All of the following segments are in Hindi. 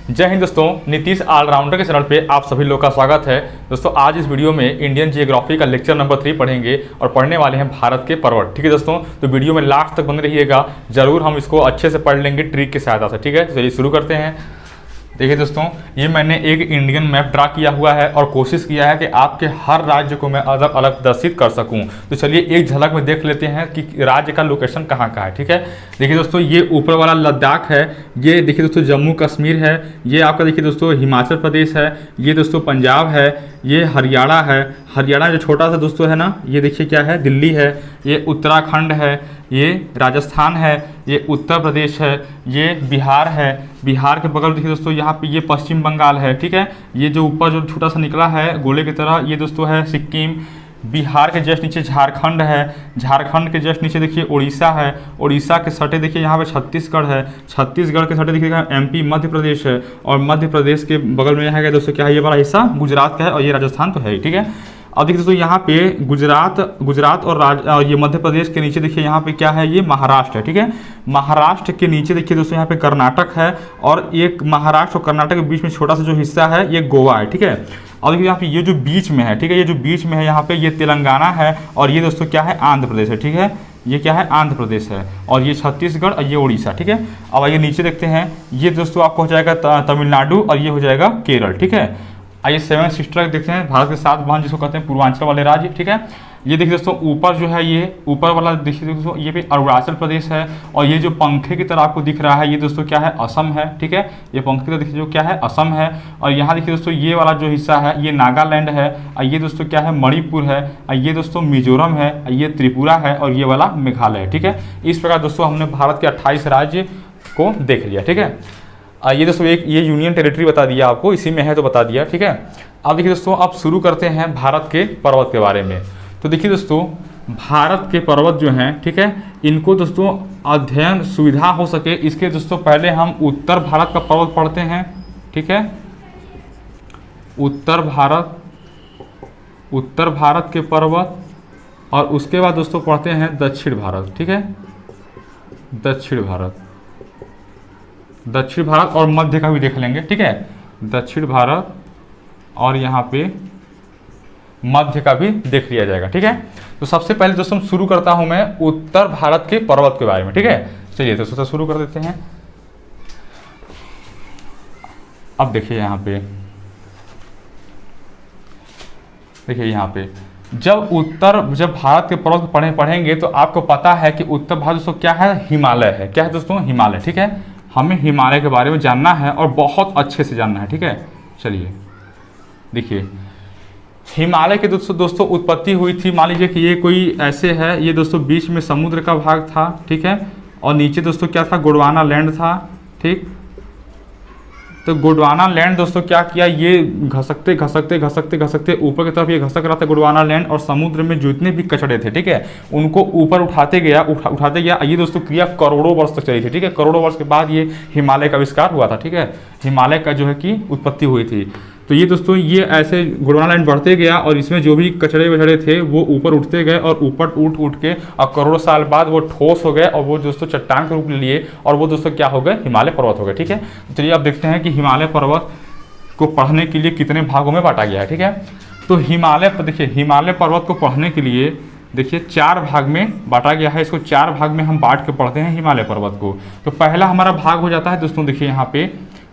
जय हिंद दोस्तों, नीतीश ऑलराउंडर के चैनल पे आप सभी लोग का स्वागत है। दोस्तों आज इस वीडियो में इंडियन जियोग्राफी का लेक्चर नंबर 3 पढ़ेंगे और पढ़ने वाले हैं भारत के पर्वत। ठीक है दोस्तों, तो वीडियो में लास्ट तक बने रहिएगा, जरूर हम इसको अच्छे से पढ़ लेंगे ट्रिक की सहायता से। ठीक है, चलिए शुरू करते हैं। देखिए दोस्तों, ये मैंने एक इंडियन मैप ड्रा किया हुआ है और कोशिश किया है कि आपके हर राज्य को मैं अलग अलग प्रदर्शित कर सकूं। तो चलिए एक झलक में देख लेते हैं कि राज्य का लोकेशन कहाँ कहाँ है। ठीक है, देखिए दोस्तों, ये ऊपर वाला लद्दाख है, ये देखिए दोस्तों जम्मू कश्मीर है, ये आपका देखिए दोस्तों हिमाचल प्रदेश है, ये दोस्तों पंजाब है, ये हरियाणा है। हरियाणा जो छोटा सा दोस्तों है ना, ये देखिए क्या है, दिल्ली है, ये उत्तराखंड है, ये राजस्थान है, ये उत्तर प्रदेश है, ये बिहार है। बिहार के बगल देखिए दोस्तों यहाँ पे ये पश्चिम बंगाल है। ठीक है, ये जो ऊपर जो छोटा सा निकला है गोले की तरह, ये दोस्तों है सिक्किम। बिहार के जस्ट नीचे झारखंड है, झारखंड के जस्ट नीचे देखिए उड़ीसा है, उड़ीसा के सटे देखिए यहाँ पे छत्तीसगढ़ है, छत्तीसगढ़ के सटे देखिए एमपी मध्य प्रदेश है, और मध्य प्रदेश के बगल में यहाँ का दोस्तों क्या है, ये वाला हिस्सा गुजरात का है, और ये राजस्थान तो है ही। ठीक है, अब देखिए दोस्तों यहाँ पे गुजरात और ये मध्य प्रदेश के नीचे देखिए यहाँ पे क्या है, ये महाराष्ट्र है। ठीक है, महाराष्ट्र के नीचे देखिए दोस्तों यहाँ पे कर्नाटक है, और एक महाराष्ट्र और कर्नाटक के बीच में छोटा सा जो हिस्सा है ये गोवा है। ठीक है, अब देखिए यहाँ पे ये जो बीच में है, ठीक है, ये जो बीच में है यहाँ पे ये तेलंगाना है, और ये दोस्तों क्या है, आंध्र प्रदेश है। ठीक है, ये क्या है, आंध्र प्रदेश है, और ये छत्तीसगढ़ और ये उड़ीसा। ठीक है, अब आइए नीचे देखते हैं, ये दोस्तों आपको हो जाएगा तमिलनाडु और ये हो जाएगा केरल। ठीक है, आइए सेवन सिस्टर देखते हैं, भारत के 7 बहन जिसको कहते हैं पूर्वांचल वाले राज्य। ठीक है, ये देखिए दोस्तों ऊपर जो है, ये ऊपर वाला देखिए दोस्तों ये भी अरुणाचल प्रदेश है, और ये जो पंखे की तरह आपको दिख रहा है ये दोस्तों क्या है, असम है। ठीक है, ये पंखे की तरह देखिए जो क्या है, असम है, और यहाँ देखिए दोस्तों ये वाला जो हिस्सा है ये नागालैंड है, और ये दोस्तों क्या है, मणिपुर है, और ये दोस्तों मिजोरम है, ये त्रिपुरा है, और ये वाला मेघालय है। ठीक है, इस प्रकार दोस्तों हमने भारत के 28 राज्य को देख लिया। ठीक है, ये दोस्तों एक ये यूनियन टेरिटरी बता दिया आपको, इसी में है तो बता दिया। ठीक है, अब देखिए दोस्तों अब शुरू करते हैं भारत के पर्वत के बारे में। तो देखिए दोस्तों, भारत के पर्वत जो हैं, ठीक है, इनको दोस्तों अध्ययन सुविधा हो सके इसके दोस्तों पहले हम उत्तर भारत का पर्वत पढ़ते हैं। ठीक है, उत्तर भारत के पर्वत, और उसके बाद दोस्तों पढ़ते हैं दक्षिण भारत। ठीक है, दक्षिण भारत और मध्य का भी देख लेंगे। ठीक है, दक्षिण भारत और यहाँ पे मध्य का भी देख लिया जाएगा। ठीक है, तो सबसे पहले दोस्तों शुरू करता हूं मैं उत्तर भारत के पर्वत के बारे में। ठीक है, चलिए दोस्तों शुरू कर देते हैं। अब देखिए यहाँ पे, देखिए यहाँ पे जब भारत के पर्वत पढ़ेंगे तो आपको पता है कि उत्तर भारत दोस्तों क्या है, हिमालय है। क्या है दोस्तों, हिमालय। ठीक है, हमें हिमालय के बारे में जानना है और बहुत अच्छे से जानना है। ठीक है, चलिए देखिए, हिमालय के दोस्तों उत्पत्ति हुई थी, मान लीजिए कि ये कोई ऐसे है, ये दोस्तों बीच में समुद्र का भाग था। ठीक है, और नीचे दोस्तों क्या था, गोंडवाना लैंड था। ठीक, तो गोंडवाना लैंड दोस्तों क्या किया, ये घसकते ऊपर की तरफ ये घसक रहा था गोंडवाना लैंड, और समुद्र में जितने भी कचड़े थे, ठीक है, उनको ऊपर उठाते गया। ये दोस्तों क्रिया करोड़ों वर्ष तक चली थी। ठीक है, करोड़ों वर्ष के बाद ये हिमालय का आविष्कार हुआ था। ठीक है, हिमालय का जो है कि उत्पत्ति हुई थी। तो ये दोस्तों ये ऐसे गोंडवाना लैंड बढ़ते गया, और इसमें जो भी कचड़े वचड़े थे वो ऊपर उठते गए, और ऊपर उठ के और करोड़ों साल बाद वो ठोस हो गए, और वो दोस्तों चट्टान के रूप ले लिए, और वो दोस्तों क्या हो गए, हिमालय पर्वत हो गए। ठीक है, तो चलिए अब देखते हैं कि हिमालय पर्वत को पढ़ने के लिए कितने भागों में बांटा गया है। ठीक है, तो देखिए हिमालय पर्वत को पढ़ने के लिए देखिए 4 भाग में बांटा गया है। इसको 4 भाग में हम बांट के पढ़ते हैं हिमालय पर्वत को। तो पहला हमारा भाग हो जाता है दोस्तों, देखिए यहाँ पे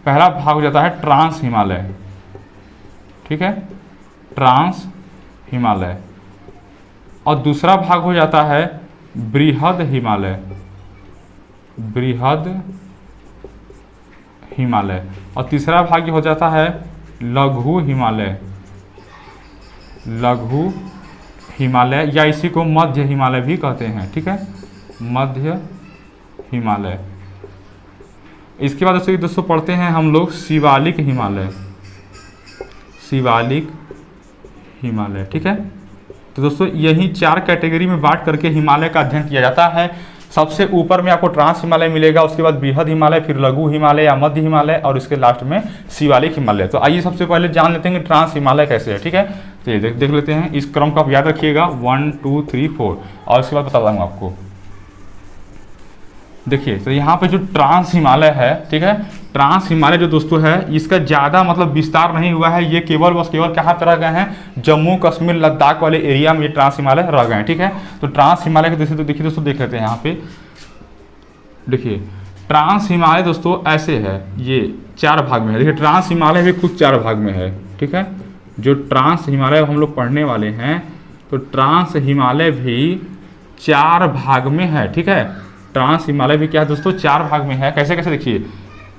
पहला भाग हो जाता है ट्रांस हिमालय। ठीक है, ट्रांस हिमालय, और दूसरा भाग हो जाता है बृहद हिमालय, और तीसरा भाग हो जाता है लघु हिमालय, या इसी को मध्य हिमालय भी कहते हैं। ठीक है, मध्य हिमालय। इसके बाद दोस्तों पढ़ते हैं हम लोग शिवालिक हिमालय। ठीक है, तो दोस्तों यही 4 कैटेगरी में बांट करके हिमालय का अध्ययन किया जाता है। सबसे ऊपर में आपको ट्रांस हिमालय मिलेगा, उसके बाद बृहद हिमालय, फिर लघु हिमालय या मध्य हिमालय, और इसके लास्ट में शिवालिक हिमालय। तो आइए सबसे पहले जान लेते हैं कि ट्रांस हिमालय कैसे है। ठीक है, तो ये देख लेते हैं, इस क्रम को आप याद रखिएगा 1 2 3 4, और उसके बाद बता दूंगा आपको। देखिए तो यहाँ पे जो ट्रांस हिमालय है, ठीक है, ट्रांस हिमालय जो दोस्तों है इसका ज़्यादा मतलब विस्तार नहीं हुआ है, ये केवल कहाँ पर रह गए हैं, जम्मू कश्मीर लद्दाख वाले एरिया में ये ट्रांस हिमालय रह गए हैं। ठीक है, तो ट्रांस हिमालय के तो देखिए दोस्तों, देख लेते हैं यहाँ पे, देखिए ट्रांस हिमालय दोस्तों ऐसे है, ये 4 भाग में है। देखिए ट्रांस हिमालय भी खुद 4 भाग में है। ठीक है, जो ट्रांस हिमालय हम लोग पढ़ने वाले हैं, तो ट्रांस हिमालय भी 4 भाग में है। ठीक है, ट्रांस हिमालय भी क्या है दोस्तों, 4 भाग में है। कैसे कैसे देखिए,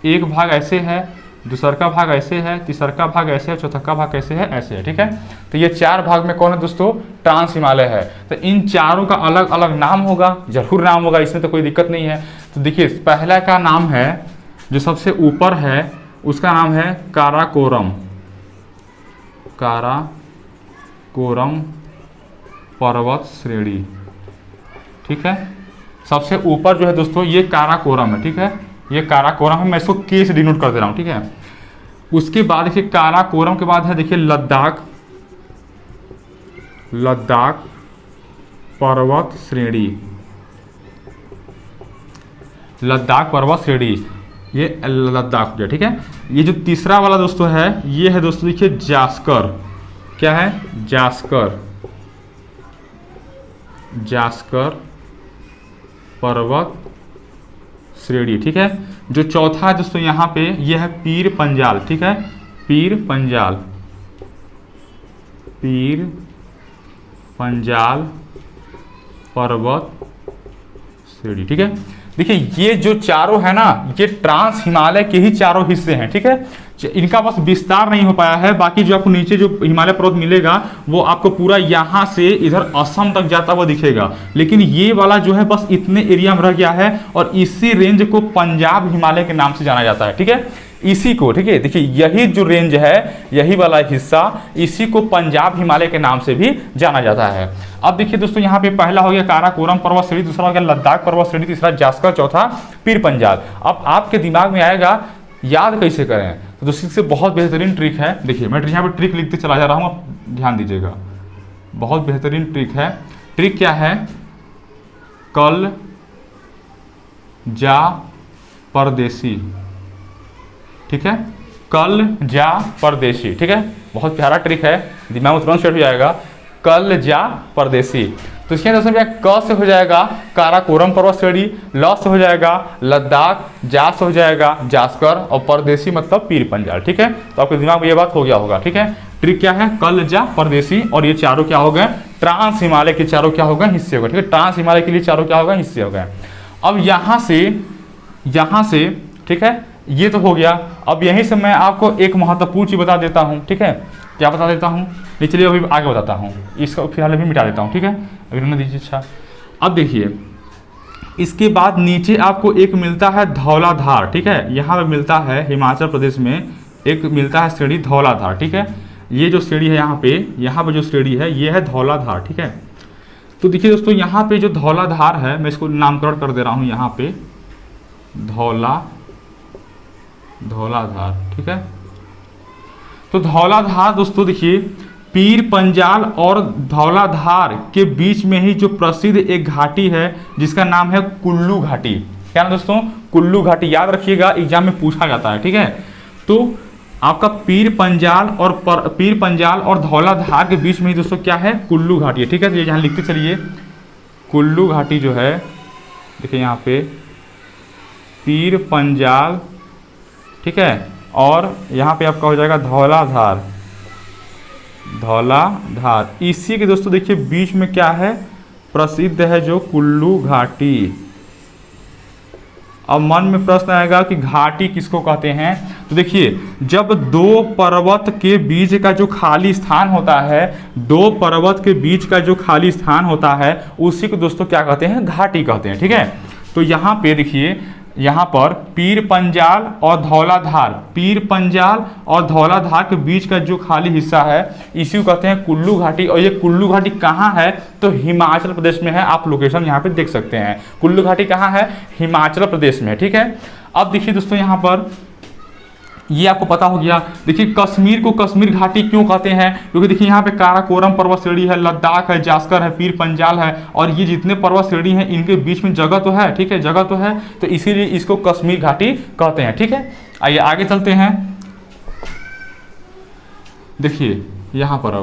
एक भाग ऐसे है, दूसरा का भाग ऐसे है, तीसरा का भाग ऐसे है, चौथा का भाग कैसे है, ऐसे है। ठीक है, तो ये 4 भाग में कौन है दोस्तों, ट्रांस हिमालय है। तो इन चारों का अलग अलग नाम होगा, जरूर नाम होगा, इसमें तो कोई दिक्कत नहीं है। तो देखिए पहला का नाम है, जो सबसे ऊपर है उसका नाम है काराकोरम, काराकोरम पर्वत श्रेणी। ठीक है, सबसे ऊपर जो है दोस्तों ये काराकोरम है। ठीक है, ये काराकोरम है, मैं इसको के से डिनोट कर दे रहा हूँ। ठीक है, उसके बाद देखिए काराकोरम के बाद है देखिए लद्दाख, लद्दाख पर्वत श्रेणी, लद्दाख पर्वत श्रेणी, ये लद्दाख जो। ठीक है, ये जो तीसरा वाला दोस्तों है, ये है दोस्तों देखिए जास्कर, क्या है, जास्कर, जास्कर पर्वत श्रेणी। ठीक है, जो चौथा है दोस्तों यहाँ पे, ये है पीर पंजाल। ठीक है, पीर पंजाल, पीर पंजाल पर्वत श्रेणी। ठीक है, देखिए ये जो चारों है ना, ये ट्रांस हिमालय के ही चारों हिस्से हैं। ठीक है, इनका बस विस्तार नहीं हो पाया है, बाकी जो आपको नीचे जो हिमालय पर्वत मिलेगा वो आपको पूरा यहाँ से इधर असम तक जाता हुआ दिखेगा, लेकिन ये वाला जो है बस इतने एरिया में रह गया है, और इसी रेंज को पंजाब हिमालय के नाम से जाना जाता है। ठीक है, इसी को, ठीक है, देखिए यही जो रेंज है, यही वाला हिस्सा, इसी को पंजाब हिमालय के नाम से भी जाना जाता है। अब देखिए दोस्तों, यहाँ पे पहला हो गया काराकोरम पर्वत श्रेणी, दूसरा हो गया लद्दाख पर्वत श्रेणी, तीसरा जास्कर, चौथा पीर पंजाल। अब आपके दिमाग में आएगा याद कैसे करें, तो दोस्तों इससे बहुत बेहतरीन ट्रिक है। देखिए मैं यहाँ पे ट्रिक लिखते चला जा रहा हूँ, आप ध्यान दीजिएगा, बहुत बेहतरीन ट्रिक है। ट्रिक क्या है, कल जा परदेसी। ठीक है, कल जा परदेसी। ठीक है, बहुत प्यारा ट्रिक है, दिमाग में तुरंत सेट हो जाएगा, कल जा परदेसी। तो इसके दोस्तों क से हो जाएगा काराकोरम पर्वत श्रेणी, ल से हो जाएगा लद्दाख, जा से हो जाएगा जास्कर, और परदेसी मतलब पीर पंजाल। ठीक है, तो आपके दिमाग में ये बात हो गया होगा। ठीक है, ट्रिक क्या है, कल जा परदेसी, और ये चारों क्या हो गए, ट्रांस हिमालय के चारों क्या हो गए, हिस्से हो गए। ठीक है, ट्रांस हिमालय के लिए चारों क्या हो गए, हिस्से हो गए। अब यहाँ से ठीक है, ये तो हो गया। अब यहीं से मैं आपको एक महत्वपूर्ण चीज बता देता हूँ। ठीक है, क्या बता देता हूँ, चलिए अभी आगे बताता हूँ, इसको फिलहाल अभी मिटा देता हूँ। ठीक है, अभी रहने दीजिए। अच्छा, अब देखिए इसके बाद नीचे आपको एक मिलता है धौलाधार। ठीक है, यहाँ पे मिलता है हिमाचल प्रदेश में एक मिलता है श्रेणी धौलाधार। ठीक है, ये जो श्रेणी है यहाँ पे जो श्रेणी है ये है धौलाधार। ठीक है, तो देखिए दोस्तों यहाँ पे जो धौलाधार है, मैं इसको नामकरण कर दे रहा हूँ यहाँ पे, धौलाधार। ठीक है, तो धौलाधार दोस्तों देखिए पीर पंजाल और धौलाधार के बीच में ही जो प्रसिद्ध एक घाटी है जिसका नाम है कुल्लू घाटी। क्या ना दोस्तों, कुल्लू घाटी, याद रखिएगा, एग्जाम में पूछा जाता है। ठीक है, तो आपका पीर पंजाल और धौलाधार के बीच में ही दोस्तों क्या है, कुल्लू घाटी है। ठीक है, तो यहाँ लिखते चलिए, कुल्लू घाटी जो है, देखिए यहाँ पे पीर पंजाल, ठीक है, और यहाँ पे आपका हो जाएगा धौलाधार, इसी के दोस्तों देखिए बीच में क्या है, प्रसिद्ध है जो कुल्लू घाटी। अब मन में प्रश्न आएगा कि घाटी किसको कहते हैं, तो देखिए जब दो पर्वत के बीच का जो खाली स्थान होता है, दो पर्वत के बीच का जो खाली स्थान होता है उसी को दोस्तों क्या कहते हैं, घाटी कहते हैं। ठीक है, तो यहाँ पे देखिए, यहाँ पर पीर पंजाल और धौलाधार के बीच का जो खाली हिस्सा है इसी को कहते हैं कुल्लू घाटी। और ये कुल्लू घाटी कहाँ है, तो हिमाचल प्रदेश में है। आप लोकेशन यहाँ पे देख सकते हैं, कुल्लू घाटी कहाँ है, हिमाचल प्रदेश में। ठीक है, अब देखिए दोस्तों यहाँ पर ये आपको पता हो गया। देखिए कश्मीर को कश्मीर घाटी क्यों कहते हैं, क्योंकि देखिए यहाँ पे काराकोरम पर्वत श्रेणी है, लद्दाख है, जास्कर है, पीर पंजाल है, और ये जितने पर्वत श्रेणी हैं इनके बीच में जगह तो है, ठीक है, जगह तो है, तो इसीलिए इसको कश्मीर घाटी कहते हैं, ठीक है। आइए आगे चलते हैं। देखिए यहाँ पर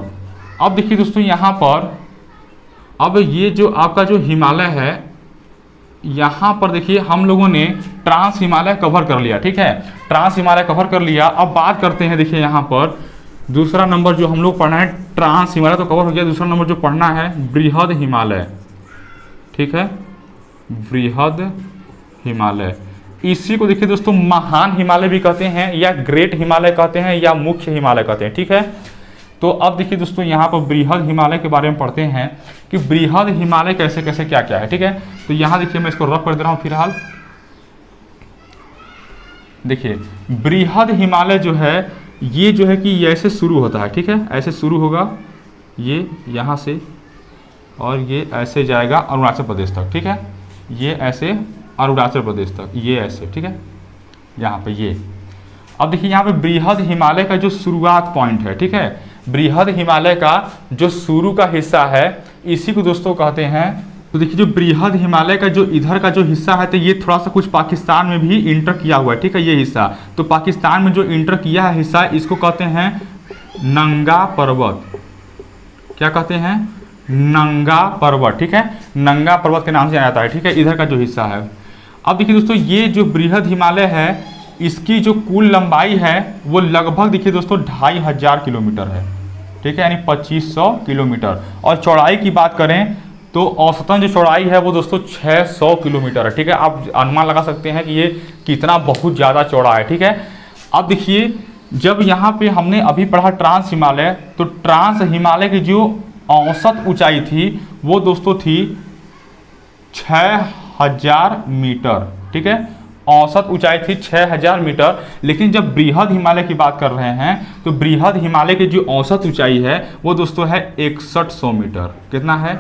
अब देखिए दोस्तों, यहाँ पर अब ये जो आपका जो हिमालय है, यहाँ पर देखिए हम लोगों ने ट्रांस हिमालय कवर कर लिया, ठीक है, ट्रांस हिमालय कवर कर लिया। अब बात करते हैं, देखिए यहाँ पर दूसरा नंबर जो हम लोग पढ़ना है, ट्रांस हिमालय तो कवर हो गया, दूसरा नंबर जो पढ़ना है बृहद हिमालय, ठीक है, बृहद हिमालय। इसी को देखिए दोस्तों महान हिमालय भी कहते हैं, या ग्रेट हिमालय कहते हैं, या मुख्य हिमालय कहते हैं, ठीक है। तो अब देखिए दोस्तों यहाँ पर बृहद हिमालय के बारे में पढ़ते हैं कि बृहद हिमालय कैसे कैसे क्या क्या है, ठीक है। तो यहाँ देखिए मैं इसको रफ कर दे रहा हूँ फिलहाल। देखिए बृहद हिमालय जो है, ये जो है कि ऐसे शुरू होता है, ठीक है, ऐसे शुरू होगा, ये यहाँ से, और ये ऐसे जाएगा अरुणाचल प्रदेश तक, ठीक है, ये ऐसे अरुणाचल प्रदेश तक, ये ऐसे, ठीक है, यहाँ पे ये। अब देखिए यहाँ पे बृहद हिमालय का जो शुरुआत पॉइंट है, ठीक है, बृहद हिमालय का जो शुरू का हिस्सा है इसी को दोस्तों कहते हैं। तो देखिए जो बृहद हिमालय का जो इधर का जो हिस्सा है, तो ये थोड़ा सा कुछ पाकिस्तान में भी इंटर किया हुआ है, ठीक है, ये हिस्सा। तो पाकिस्तान में जो इंटर किया है हिस्सा, इसको कहते हैं नंगा पर्वत। क्या कहते हैं? नंगा पर्वत, ठीक है, नंगा पर्वत के नाम से जाना जाता है, ठीक है, इधर का जो हिस्सा है। अब देखिए दोस्तों, ये जो बृहद हिमालय है, इसकी जो कुल लंबाई है वो लगभग देखिए दोस्तों 2500 किलोमीटर है, ठीक है, यानी 2500 किलोमीटर। और चौड़ाई की बात करें तो औसतन जो चौड़ाई है वो दोस्तों 600 किलोमीटर है, ठीक है। आप अनुमान लगा सकते हैं कि ये कितना बहुत ज़्यादा चौड़ा है, ठीक है। अब देखिए जब यहाँ पे हमने अभी पढ़ा ट्रांस हिमालय, तो ट्रांस हिमालय की जो औसत ऊंचाई थी वो दोस्तों थी 6000 मीटर, ठीक है, औसत ऊंचाई थी 6000 मीटर। लेकिन जब बृहद हिमालय की बात कर रहे हैं तो बृहद हिमालय की जो औसत ऊंचाई है वो दोस्तों है 6100 मीटर। कितना है?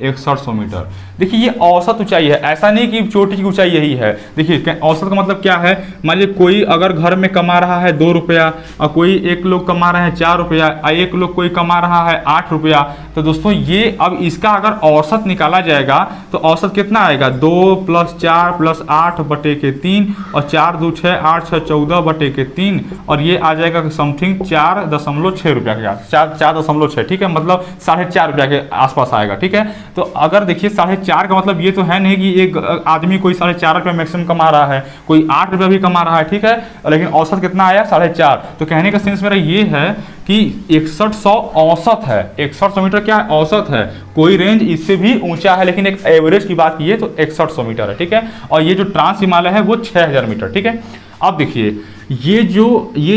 6100 मीटर। देखिए ये औसत ऊंचाई है, ऐसा नहीं कि चोटी की ऊंचाई यही है। देखिए औसत का मतलब क्या है, मान लीजिए कोई अगर घर में कमा रहा है 2 रुपया, और कोई एक लोग कमा रहे हैं 4 रुपया, और एक लोग कोई कमा रहा है 8 रुपया, तो दोस्तों ये अब इसका अगर औसत निकाला जाएगा तो औसत कितना आएगा? 2 + 4 + 8 बटे के 3, और 4 × 2 = 6, 8 × 6 = 14 बटे के 3, और ये आ जाएगा समथिंग 4.6 रुपया के आसपास, 4.6, ठीक है, मतलब 4.5 रुपया के आसपास आएगा, ठीक है। तो अगर देखिए 4.5 का मतलब ये तो है नहीं कि एक आदमी कोई 4.5 रुपये मैक्सिमम कमा रहा है, कोई 8 रुपया भी कमा रहा है, ठीक है, लेकिन औसत कितना आया? 4.5। तो कहने का सेंस मेरा ये है कि 6100 औसत है, 6100 मीटर क्या है? औसत है। कोई रेंज इससे भी ऊंचा है, लेकिन एक एवरेज की बात की है तो 6100 मीटर है, ठीक है। और ये जो ट्रांस हिमालय है वो 6000 मीटर, ठीक है। अब देखिए ये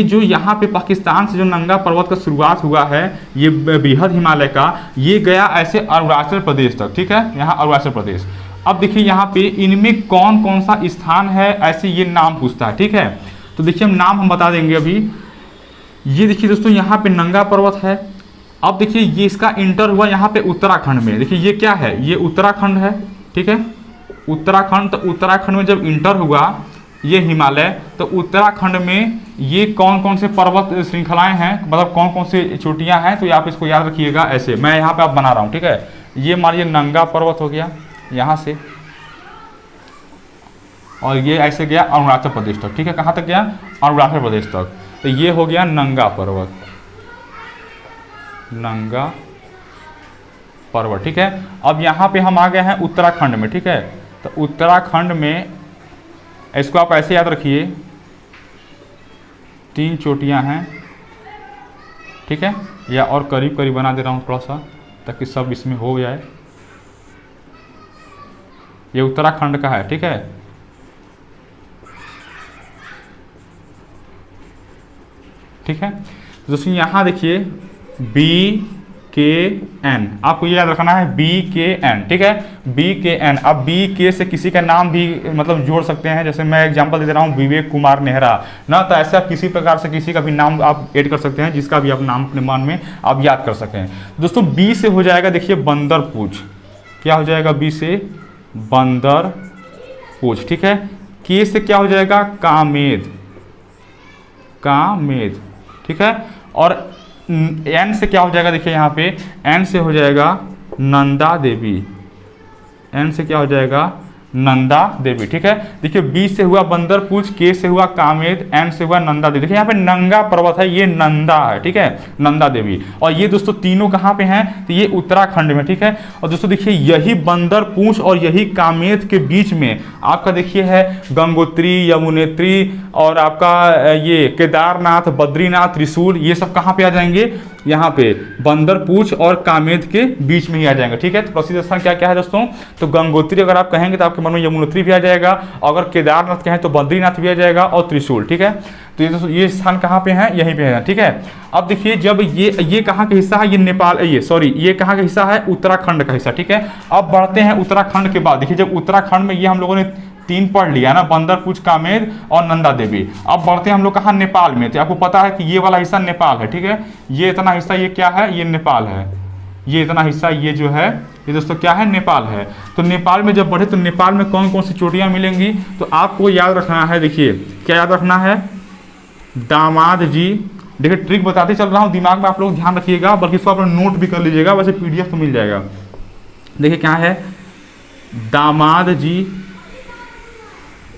जो यहाँ पे पाकिस्तान से जो नंगा पर्वत का शुरुआत हुआ है, ये बृहद हिमालय का, ये गया ऐसे अरुणाचल प्रदेश तक, ठीक है, यहाँ अरुणाचल प्रदेश। अब देखिए यहाँ पे इनमें कौन कौन सा स्थान है, ऐसे ये नाम पूछता है, ठीक है। तो देखिए हम बता देंगे अभी। ये देखिए दोस्तों यहाँ पे नंगा पर्वत है। अब देखिए ये इसका इंटर हुआ यहाँ पे उत्तराखंड में। देखिए ये क्या है? ये उत्तराखंड है, ठीक है, उत्तराखंड। तो उत्तराखंड में जब इंटर हुआ ये हिमालय, तो उत्तराखंड में ये कौन कौन से पर्वत श्रृंखलाएं हैं, मतलब कौन कौन से चोटियां हैं, तो आप इसको याद रखिएगा। ऐसे मैं यहाँ पे आप बना रहा हूँ, ठीक है। ये मानिए नंगा पर्वत हो गया यहाँ से, और ये ऐसे गया अरुणाचल प्रदेश तक, ठीक है। कहाँ तक गया? अरुणाचल प्रदेश तक। तो ये हो गया नंगा पर्वत, नंगा पर्वत, ठीक है। अब यहाँ पे हम आ गए हैं उत्तराखंड में, ठीक है। तो उत्तराखंड में इसको आप ऐसे याद रखिए, 3 चोटियां हैं, ठीक है, या और करीब करीब बना दे रहा हूँ थोड़ा सा ताकि सब इसमें हो जाए। ये उत्तराखंड का है, ठीक है। ठीक है, दोस्तों यहाँ देखिए BKN, आपको ये याद रखना है BKN, ठीक है, BKN। अब BK से किसी का नाम भी मतलब जोड़ सकते हैं, जैसे मैं एग्जांपल दे रहा हूँ विवेक कुमार नेहरा ना, तो ऐसे आप किसी प्रकार से किसी का भी नाम आप ऐड कर सकते हैं, जिसका भी आप नाम अपने मन में आप याद कर सकें। दोस्तों B से हो जाएगा, देखिए बंदरपूछ। क्या हो जाएगा? B से बंदरपूछ, ठीक है। K से क्या हो जाएगा? कामेद, कामेद, ठीक है। और एन से क्या हो जाएगा, देखिए यहाँ पे एन से हो जाएगा नंदा देवी, एन से क्या हो जाएगा नंदा देवी, ठीक है। देखिए बी से हुआ बंदरपूछ, के से हुआ कामेद, एन से हुआ नंदा देवी। देखिए यहाँ पे नंगा पर्वत है, ये नंदा है, ठीक है, नंदा देवी। और ये दोस्तों तीनों कहाँ पे हैं, तो ये उत्तराखंड में, ठीक है। और दोस्तों देखिए यही बंदरपूछ और यही कामेद के बीच में आपका देखिए है गंगोत्री, यमुनेत्री और आपका ये केदारनाथ, बद्रीनाथ, त्रिशूल, ये सब कहाँ पे आ जाएंगे, यहाँ पे बंदरपूछ और कामेद के बीच में ही आ जाएंगे, ठीक है। तो प्रसिद्ध स्थान क्या क्या है दोस्तों, तो गंगोत्री अगर आप कहेंगे तो आपके मन में यमुनोत्री भी आ जाएगा, अगर केदारनाथ कहें तो बद्रीनाथ भी आ जाएगा और त्रिशूल, ठीक है। तो ये दोस्तों ये स्थान कहाँ पे हैं, यहीं पे है, ठीक है। अब देखिए जब ये कहाँ का हिस्सा है, ये नेपाल, ये कहाँ का हिस्सा है, उत्तराखंड का हिस्सा, ठीक है। अब बढ़ते हैं उत्तराखंड के बाद। देखिए जब उत्तराखंड में ये हम लोगों ने 3 पढ़ लिया ना, बंदरपूछ, कामेद और नंदा देवी। अब बढ़ते हैं हम लोग कहाँ, नेपाल में। तो आपको पता है कि ये वाला हिस्सा नेपाल है, ठीक है। ये इतना हिस्सा ये क्या है, ये नेपाल है। ये इतना हिस्सा ये जो है ये दोस्तों क्या है, नेपाल है। तो नेपाल में जब बढ़े तो नेपाल में कौन कौन सी चोटियाँ मिलेंगी, तो आपको याद रखना है। देखिए क्या याद रखना है, दामाद जी। देखिए ट्रिक बताते चल रहा हूँ, दिमाग में आप लोग ध्यान रखिएगा, बल्कि इसको आप लोग नोट भी कर लीजिएगा, वैसे PDF तो मिल जाएगा। देखिए क्या है, दामाद जी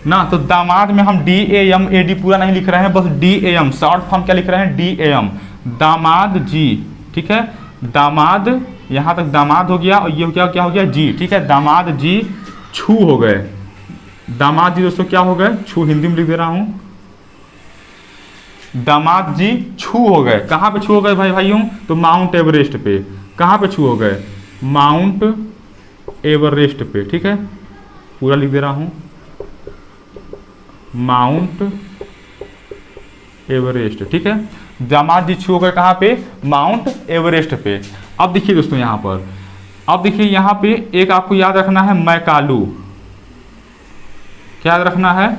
ना, तो दामाद में हम DAMAD पूरा नहीं लिख रहे हैं, बस DAM शॉर्ट फॉर्म क्या लिख रहे हैं, DAM, दामाद जी, ठीक है। दामाद, यहाँ तक दामाद हो गया, और ये क्या क्या हो गया, जी, ठीक है। दामाद जी छू हो गए, दामाद जी दोस्तों क्या हो गए, छू, हिंदी में लिख दे रहा हूँ, दामाद जी छू हो गए। कहाँ पे छू हो गए भाई भाइयों, तो माउंट एवरेस्ट पे। कहाँ पे छू हो गए, माउंट एवरेस्ट पे, ठीक है। पूरा लिख दे रहा हूँ, माउंट एवरेस्ट, ठीक है। दामाद जी छू हो गए कहाँ पे, माउंट एवरेस्ट पे। अब देखिए दोस्तों यहाँ पर, अब देखिए यहाँ पे एक आपको याद रखना है, मैकालू। क्या याद रखना है,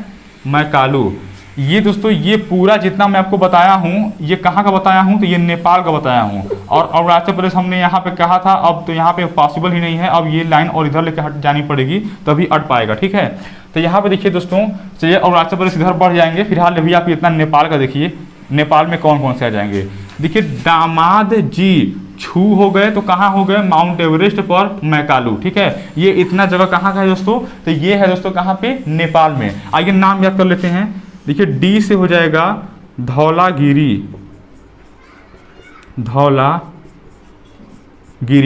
मैकालू। ये दोस्तों ये पूरा जितना मैं आपको बताया हूँ, ये कहाँ का बताया हूँ, तो ये नेपाल का बताया हूँ। और अरुणाचल प्रदेश हमने यहाँ पे कहा था, अब तो यहाँ पे पॉसिबल ही नहीं है, अब ये लाइन और इधर लेकर हट जानी पड़ेगी तभी अट पाएगा, ठीक है। तो यहाँ पे देखिए दोस्तों, चलिए अरुणाचल प्रदेश इधर बढ़ जाएंगे, फिलहाल अभी आप इतना नेपाल का देखिए, नेपाल में कौन कौन से आ जाएंगे। देखिए दामाद जी छू हो गए तो कहाँ हो गए, माउंट एवरेस्ट पर मैकालू, ठीक है। ये इतना जगह कहाँ का है दोस्तों, तो ये है दोस्तों कहाँ पे, नेपाल में। आइए नाम याद कर लेते हैं। देखिए डी से हो जाएगा धौलागिरी, धौलागिरी,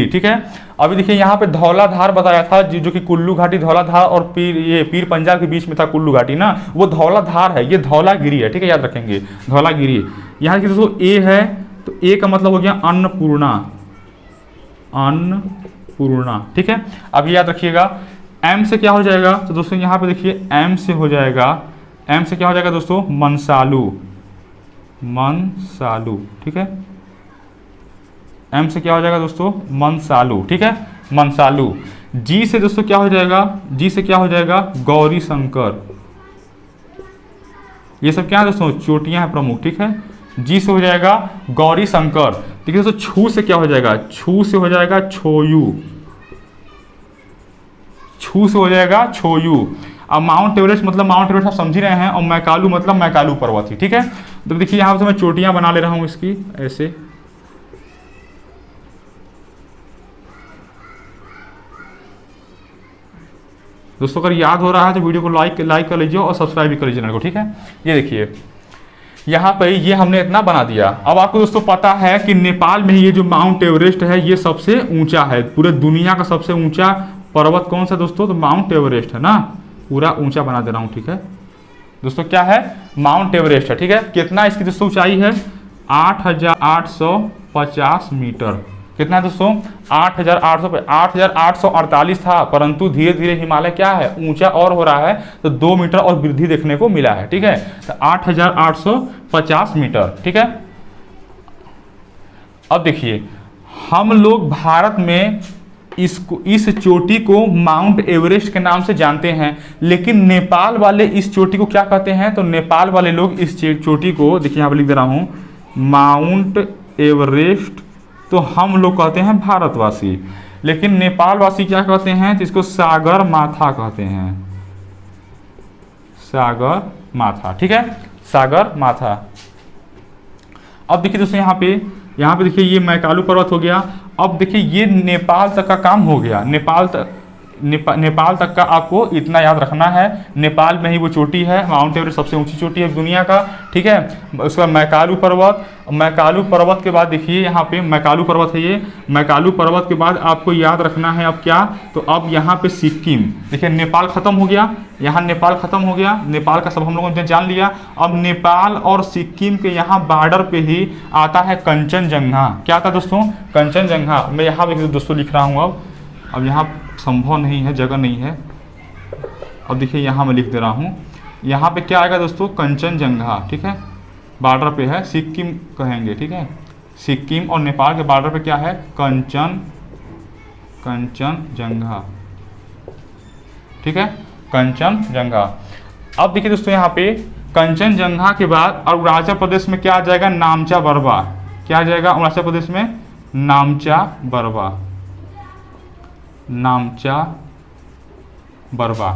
ठीक है। अभी देखिए यहाँ पे धौलाधार बताया था, जो कि कुल्लू घाटी, धौलाधार और पीर पंजाल के बीच में था कुल्लू घाटी ना, वो धौलाधार है, ये धौलागिरी है, ठीक है, याद रखेंगे धौलागिरी। यहाँ की दोस्तों ए है, तो ए का मतलब हो गया अन्नपूर्णा, अन्नपूर्णा, ठीक है। अब याद रखिएगा एम से क्या हो जाएगा, तो दोस्तों यहाँ पे देखिए एम से हो जाएगा, एम से क्या हो जाएगा दोस्तों, मनसालू, मनसालू, ठीक है। एम से क्या हो जाएगा दोस्तों, मनसालू, ठीक है, मनसालू। जी से दोस्तों क्या हो जाएगा, जी से क्या हो जाएगा, गौरी शंकर। ये सब क्या है दोस्तों, चोटियां हैं प्रमुख, ठीक है। जी से हो जाएगा गौरी शंकर। देखिए दोस्तों छू से क्या हो जाएगा, छू से हो जाएगा छोयू, छू से हो जाएगा छोयू। अब माउंट एवरेस्ट मतलब माउंट एवरेस्ट आप समझ ही रहे हैं, और मैकालू मतलब मैकालू पर्वत ही, ठीक है। तो देखिए यहाँ पे मैं चोटियां बना ले रहा हूँ इसकी ऐसे। दोस्तों अगर याद हो रहा है तो वीडियो को लाइक कर लीजिए और सब्सक्राइब भी कर लीजिए चैनल को, ठीक है। ये देखिए यहाँ पे ये हमने इतना बना दिया। अब आपको दोस्तों पता है कि नेपाल में ये जो माउंट एवरेस्ट है ये सबसे ऊंचा है, पूरे दुनिया का सबसे ऊंचा पर्वत कौन सा दोस्तों, तो माउंट एवरेस्ट है ना। पूरा ऊंचा बना दे रहा हूँ, ठीक है दोस्तों, क्या है, माउंट एवरेस्ट है, ठीक है। कितना इसकी दोस्तों ऊंचाई है, 8,850 मीटर। कितना है दोस्तों, 8,848 था, परंतु धीरे धीरे हिमालय क्या है, ऊंचा और हो रहा है, तो 2 मीटर और वृद्धि देखने को मिला है, ठीक है। तो 8,850 मीटर, ठीक है। अब देखिए हम लोग भारत में इस चोटी को माउंट एवरेस्ट के नाम से जानते हैं, लेकिन नेपाल वाले इस चोटी को क्या कहते हैं, तो नेपाल वाले लोग इस चोटी को, देखिए यहाँ पर लिख दे रहा हूँ, माउंट एवरेस्ट तो हम लोग कहते हैं भारतवासी, लेकिन नेपाल वासी क्या कहते हैं, तो इसको सागर माथा कहते हैं, सागर माथा, ठीक है, सागर माथा। अब देखिए दोस्तों यहाँ पे देखिए ये मैकालू पर्वत हो गया। अब देखिए ये नेपाल तक का काम हो गया। नेपाल तक का आपको इतना याद रखना है। नेपाल में ही वो चोटी है, माउंट एवरेस्ट सबसे ऊंची चोटी है दुनिया का, ठीक है। उसके बाद मैकालू पर्वत के बाद देखिए यहाँ पे मैकालू पर्वत है ये। मैकालू पर्वत के बाद आपको याद रखना है अब क्या, तो अब यहाँ पे सिक्किम। देखिए नेपाल खत्म हो गया, यहाँ नेपाल खत्म हो गया, नेपाल का सब हम लोगों ने जान लिया। अब नेपाल और सिक्किम के यहाँ बॉर्डर पे ही आता है कंचनजंगा। क्या आता है दोस्तों? कंचनजंगा। मैं यहाँ पे दोस्तों लिख रहा हूँ। अब यहाँ संभव नहीं है, जगह नहीं है। अब देखिए यहाँ मैं लिख दे रहा हूँ, यहाँ पे क्या आएगा दोस्तों? कंचनजंगा, ठीक है। बॉर्डर पे है, सिक्किम कहेंगे, ठीक है। सिक्किम और नेपाल के बॉर्डर पे क्या है? कंचनजंगा, ठीक है, कंचनजंगा। अब देखिए दोस्तों यहाँ पे कंचनजंगा के बाद अरुणाचल प्रदेश में क्या आ जाएगा? नामचा बरवा। क्या आ जाएगा अरुणाचल प्रदेश में? नामचा बरवा, नामचा बरवा।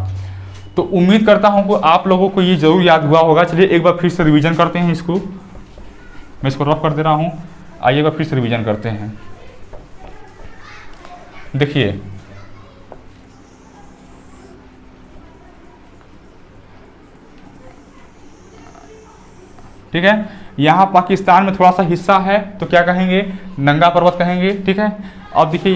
तो उम्मीद करता हूं कि आप लोगों को ये जरूर याद हुआ होगा। चलिए एक बार फिर से रिवीजन करते हैं इसको। मैं इसको रफ कर दे रहा हूं, आइए एक बार फिर से रिवीजन करते हैं। देखिए ठीक है, यहाँ पाकिस्तान में थोड़ा सा हिस्सा है तो क्या कहेंगे? नंगा पर्वत कहेंगे, ठीक है। अब देखिए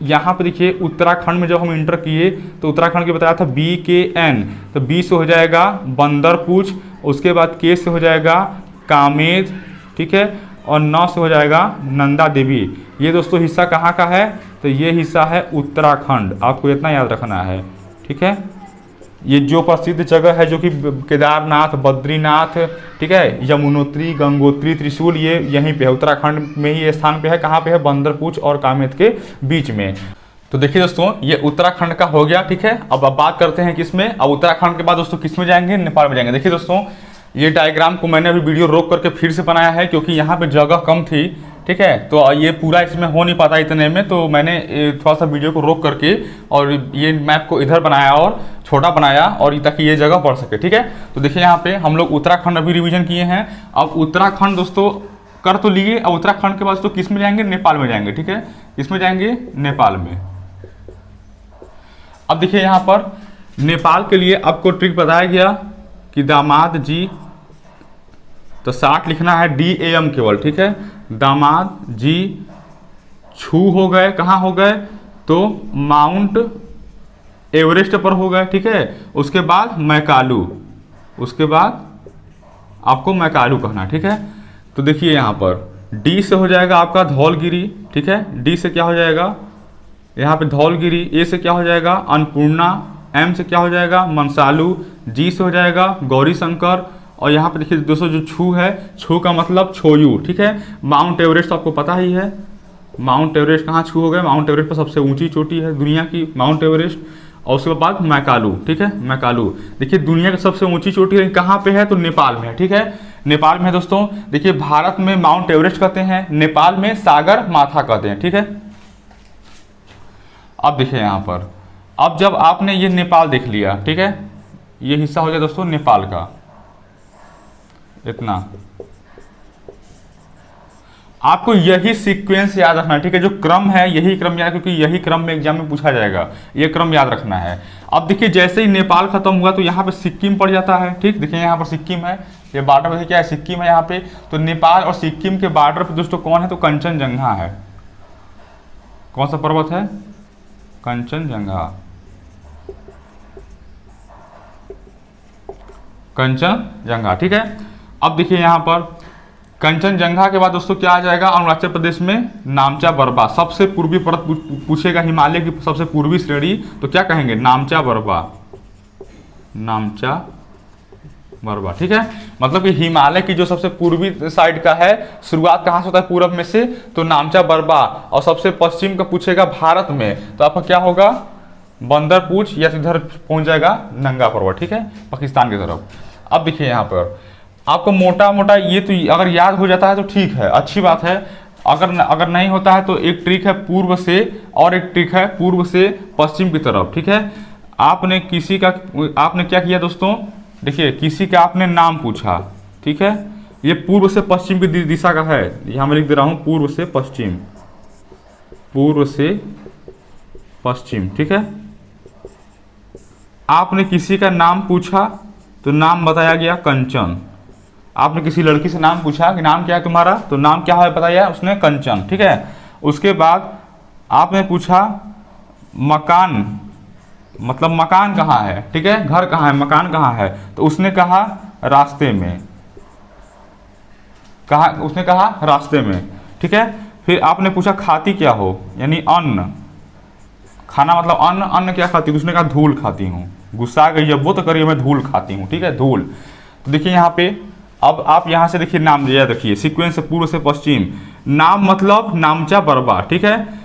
यहाँ पे देखिए उत्तराखंड में जब हम इंटर किए तो उत्तराखंड के बताया था BKN, तो B से हो जाएगा बंदरपूछ, उसके बाद K से हो जाएगा कामेज, ठीक है, और 9 से हो जाएगा नंदा देवी। ये दोस्तों हिस्सा कहाँ का है? तो ये हिस्सा है उत्तराखंड, आपको इतना याद रखना है, ठीक है। ये जो प्रसिद्ध जगह है जो कि केदारनाथ, बद्रीनाथ, ठीक है, यमुनोत्री, गंगोत्री, त्रिशूल, ये यहीं पे है, उत्तराखंड में ही ये स्थान पे है। कहाँ पे है? बंदरपूछ और कामेत के बीच में। तो देखिए दोस्तों ये उत्तराखंड का हो गया, ठीक है। अब बात करते हैं किसमें? अब उत्तराखंड के बाद दोस्तों किस में जाएंगे? नेपाल में जाएंगे। देखिए दोस्तों ये डायग्राम को मैंने अभी वीडियो रोक करके फिर से बनाया है क्योंकि यहाँ पे जगह कम थी, ठीक है। तो ये पूरा इसमें हो नहीं पाता इतने में, तो मैंने थोड़ा सा वीडियो को रोक करके और ये मैप को इधर बनाया और छोटा बनाया और ताकि ये जगह पड़ सके, ठीक है। तो देखिए यहाँ पे हम लोग उत्तराखंड अभी रिवीजन किए हैं। अब उत्तराखंड दोस्तों कर तो लिए, अब उत्तराखंड के बाद दोस्तों किस में जाएंगे? नेपाल में जाएंगे, ठीक है। किस में जाएंगे? नेपाल में। अब देखिए यहाँ पर नेपाल के लिए आपको ट्रिक बताया गया कि दामाद जी, तो 60 लिखना है DAM केवल, ठीक है। दामाद जी छू हो गए, कहाँ हो गए? तो माउंट एवरेस्ट पर हो गए, ठीक है। उसके बाद मैकालू, उसके बाद आपको मैकालू कहना, ठीक है। तो देखिए यहाँ पर D से हो जाएगा आपका धौलगिरी, ठीक है। D से क्या हो जाएगा? यहाँ पे धौलगिरी। A से क्या हो जाएगा? अन्नपूर्णा। M से क्या हो जाएगा? मनसालू। G से हो जाएगा गौरी शंकर। और यहाँ पे देखिए दोस्तों जो छू है, छू का मतलब छोयू, ठीक है। माउंट एवरेस्ट आपको पता ही है, माउंट एवरेस्ट कहाँ छू हो गए? माउंट एवरेस्ट पर सबसे ऊंची चोटी है दुनिया की, माउंट एवरेस्ट। और उसके बाद मैकालू, ठीक है, मैकालू। देखिए दुनिया की सबसे ऊंची चोटी है कहाँ पे है? तो नेपाल में है, ठीक है। नेपाल में दोस्तों देखिए भारत में माउंट एवरेस्ट कहते हैं, नेपाल में सागर माथा कहते हैं, ठीक है। अब देखिए यहाँ पर, अब जब आपने ये नेपाल देख लिया, ठीक है, ये हिस्सा हो गया दोस्तों नेपाल का, इतना। आपको यही सीक्वेंस याद रखना है, ठीक है। जो क्रम है यही क्रम याद, क्योंकि यही क्रम में एग्जाम में पूछा जाएगा, ये क्रम याद रखना है। अब देखिए जैसे ही नेपाल खत्म हुआ तो यहाँ पे सिक्किम पड़ जाता है, ठीक। देखिए यहाँ पर सिक्किम है, ये बॉर्डर पे क्या है? सिक्किम है यहाँ पे। तो नेपाल और सिक्किम के बॉर्डर पे दोस्तों कौन है? तो कंचनजंगा है। कौन सा पर्वत है? कंचनजंगा, कंचनजंगा, ठीक है। अब देखिए यहाँ पर कंचनजंगा के बाद दोस्तों क्या आ जाएगा? अरुणाचल प्रदेश में नामचा बरवा, सबसे पूर्वी पर्वत पूछेगा, हिमालय की सबसे पूर्वी श्रेणी, तो क्या कहेंगे? नामचा बरवा, नामचा बरवा, ठीक है। मतलब कि हिमालय की जो सबसे पूर्वी साइड का है, शुरुआत कहाँ से होता है? पूरब में से, तो नामचा बरवा। और सबसे पश्चिम का पूछेगा भारत में, तो आपका क्या होगा? बंदरपूछ, या इधर पहुंच जाएगा नंगा पर्वत, ठीक है, पाकिस्तान की तरफ। अब देखिए यहाँ पर आपको मोटा मोटा ये तो अगर याद हो जाता है तो ठीक है, अच्छी बात है। अगर नहीं होता है तो एक ट्रिक है पूर्व से, और एक ट्रिक है पूर्व से पश्चिम की तरफ, ठीक है। आपने क्या किया दोस्तों? देखिए किसी का आपने नाम पूछा, ठीक है, ये पूर्व से पश्चिम की दिशा का है, यहाँ मैं लिख दे रहा हूँ पूर्व से पश्चिम, पूर्व से पश्चिम, ठीक है। आपने किसी का नाम पूछा तो नाम बताया गया कंचन। आपने किसी लड़की से नाम पूछा कि नाम क्या है तुम्हारा, तो नाम क्या है बताया उसने कंचन, ठीक है। उसके बाद आपने पूछा मकान, मतलब मकान कहाँ है, ठीक है, घर कहाँ है, मकान कहाँ है, तो उसने कहा रास्ते में, कहा उसने कहा रास्ते में, ठीक है। फिर आपने पूछा खाती क्या हो, यानी अन्न, खाना मतलब अन्न, अन्न क्या खाती, उसने कहा धूल खाती हूँ। गुस्सा आ गई जब वो, तो करिए मैं धूल खाती हूँ, ठीक है, धूल। तो देखिए यहाँ पे अब आप यहाँ से देखिए नाम दिया, देखिए सीक्वेंस से पूर्व से पश्चिम। नाम मतलब नामचा बरबा, ठीक है।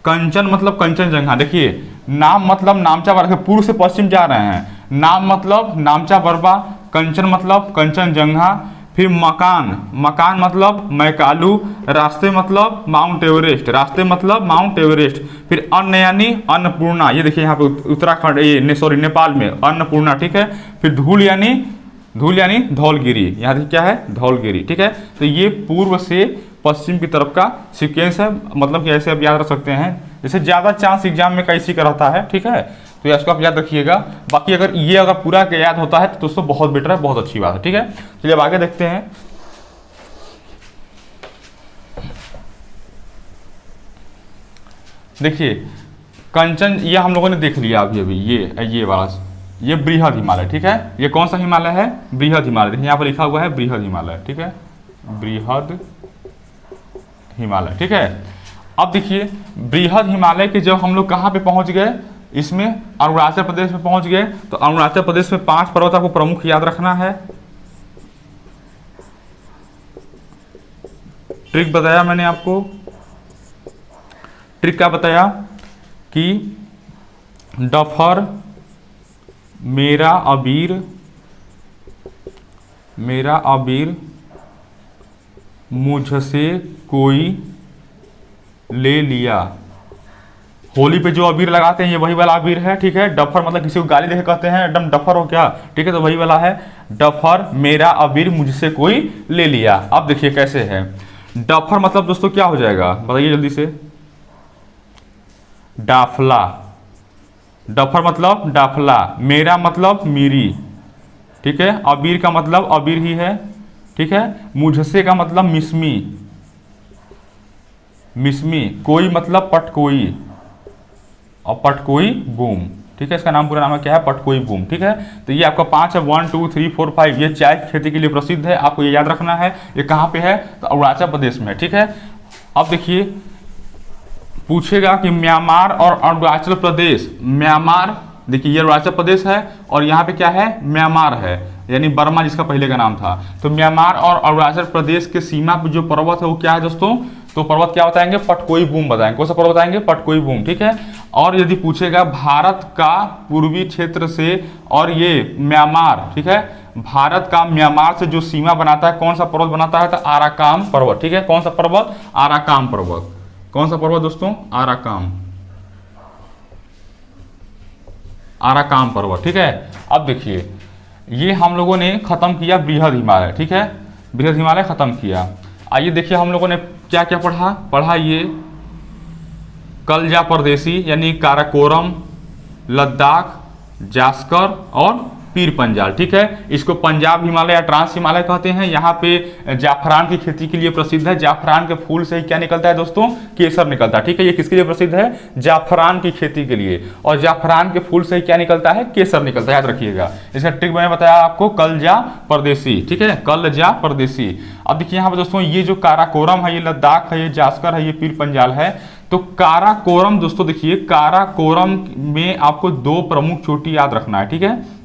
कंचन मतलब कंचनजंघा, देखिए नाम मतलब नामचा बरबा, पूर्व से पश्चिम जा रहे हैं, नाम मतलब नामचा बरबा, कंचन मतलब कंचनजंघा, फिर मकान, मकान मतलब मैकालू, रास्ते मतलब माउंट एवरेस्ट, रास्ते मतलब माउंट एवरेस्ट, फिर अन्न यानी अन्नपूर्णा, ये देखिए यहाँ पे उत्तराखंड, ये सॉरी नेपाल में अन्नपूर्णा, ठीक है। फिर धूल यानी धौलगिरी, यहाँ देखिए क्या है धौलगिरी, ठीक है। तो ये पूर्व से पश्चिम की तरफ का सीक्वेंस है, मतलब कि ऐसे आप याद रख सकते हैं, जैसे ज़्यादा चांस एग्जाम में कैसी का रहता है, ठीक है। तो इसको आप याद रखिएगा। बाकी अगर पूरा याद होता है तो दोस्तों बहुत बेटर है, बहुत अच्छी बात है, ठीक है। चलिए अब आगे देखते हैं। देखिए कंचन ये हम लोगों ने देख लिया अभी ये वाला, ये बृहद हिमालय, ठीक है। ये कौन सा हिमालय है, बृहद हिमालय, देखिए यहाँ पर लिखा हुआ है बृहद हिमालय, ठीक है, बृहद हिमालय, ठीक है। अब देखिए बृहद हिमालय के जब हम लोग कहाँ पे पहुंच गए, इसमें अरुणाचल प्रदेश में पहुंच गए। तो अरुणाचल प्रदेश में 5 पर्वत आपको प्रमुख याद रखना है। ट्रिक बताया मैंने आपको, ट्रिक क्या बताया कि डफर, मेरा अबीर मुझसे कोई ले लिया। होली पे जो अबीर लगाते हैं ये वही वाला अबीर है, ठीक है। डफर मतलब किसी को गाली देके कहते हैं एकदम डफर हो क्या, ठीक है, तो वही वाला है डफर, मेरा अबीर मुझसे कोई ले लिया। अब देखिए कैसे है, डफर मतलब दोस्तों क्या हो जाएगा बताइए जल्दी से, डाफला, डफर मतलब डाफला, मेरा मतलब मीरी, ठीक है, अबीर का मतलब अबीर ही है, ठीक है, मुझसे का मतलब मिस्मी, कोई मतलब पटकोई, और पटकोई बूम, ठीक है। इसका नाम पूरा नाम है क्या है, पटकोई बूम, ठीक है। तो ये आपका 5 है, 1 2 3 4 5, ये चाय की खेती के लिए प्रसिद्ध है, आपको ये याद रखना है। ये कहाँ पे है, तो अरुणाचल प्रदेश में, ठीक है। अब देखिए पूछेगा कि म्यांमार और अरुणाचल प्रदेश, म्यांमार देखिए ये अरुणाचल प्रदेश है और यहाँ पे क्या है म्यांमार है, यानी बर्मा जिसका पहले का नाम था। तो म्यांमार और अरुणाचल प्रदेश के सीमा पर जो पर्वत है वो क्या है दोस्तों, तो पर्वत क्या बताएंगे, पटकोई बूम बताएंगे। कौन सा पर्वत बताएंगे, पटकोई बूम, ठीक है। और यदि पूछेगा भारत का पूर्वी क्षेत्र से, और ये म्यांमार, ठीक है, भारत का म्यांमार से जो सीमा बनाता है कौन सा पर्वत बनाता है, तो आराकाम पर्वत, ठीक है। कौन सा पर्वत, आराकाम पर्वत। कौन सा पर्वत दोस्तों, आराकाम, आराकाम पर्वत, ठीक है। अब देखिए ये हम लोगों ने खत्म किया बृहद हिमालय, ठीक है, बृहद हिमालय खत्म किया। आइए देखिए हम लोगों ने क्या क्या पढ़ा ये कलजा परदेसी यानी काराकोरम, लद्दाख, जास्कर और पीर पंजाल, ठीक है। इसको पंजाब हिमालय या ट्रांस हिमालय कहते हैं। यहाँ पे जाफरान की खेती के लिए प्रसिद्ध है। जाफरान के फूल से ही क्या निकलता है दोस्तों, केसर निकलता है, ठीक है। ये किसके लिए प्रसिद्ध है, जाफरान की खेती के लिए, और जाफरान के फूल से ही क्या निकलता है, केसर निकलता है, याद रखिएगा। इसका ट्रिक मैंने बताया आपको, कलजा परदेसी, ठीक है, कलजा परदेसी। अब देखिए यहाँ पे दोस्तों ये जो काराकोरम है, ये लद्दाख है, ये जास्कर है, ये पीर पंजाल है। तो काराकोरम दोस्तों देखिए, काराकोरम में आपको 2 प्रमुख चोटी याद रखना है, ठीक है।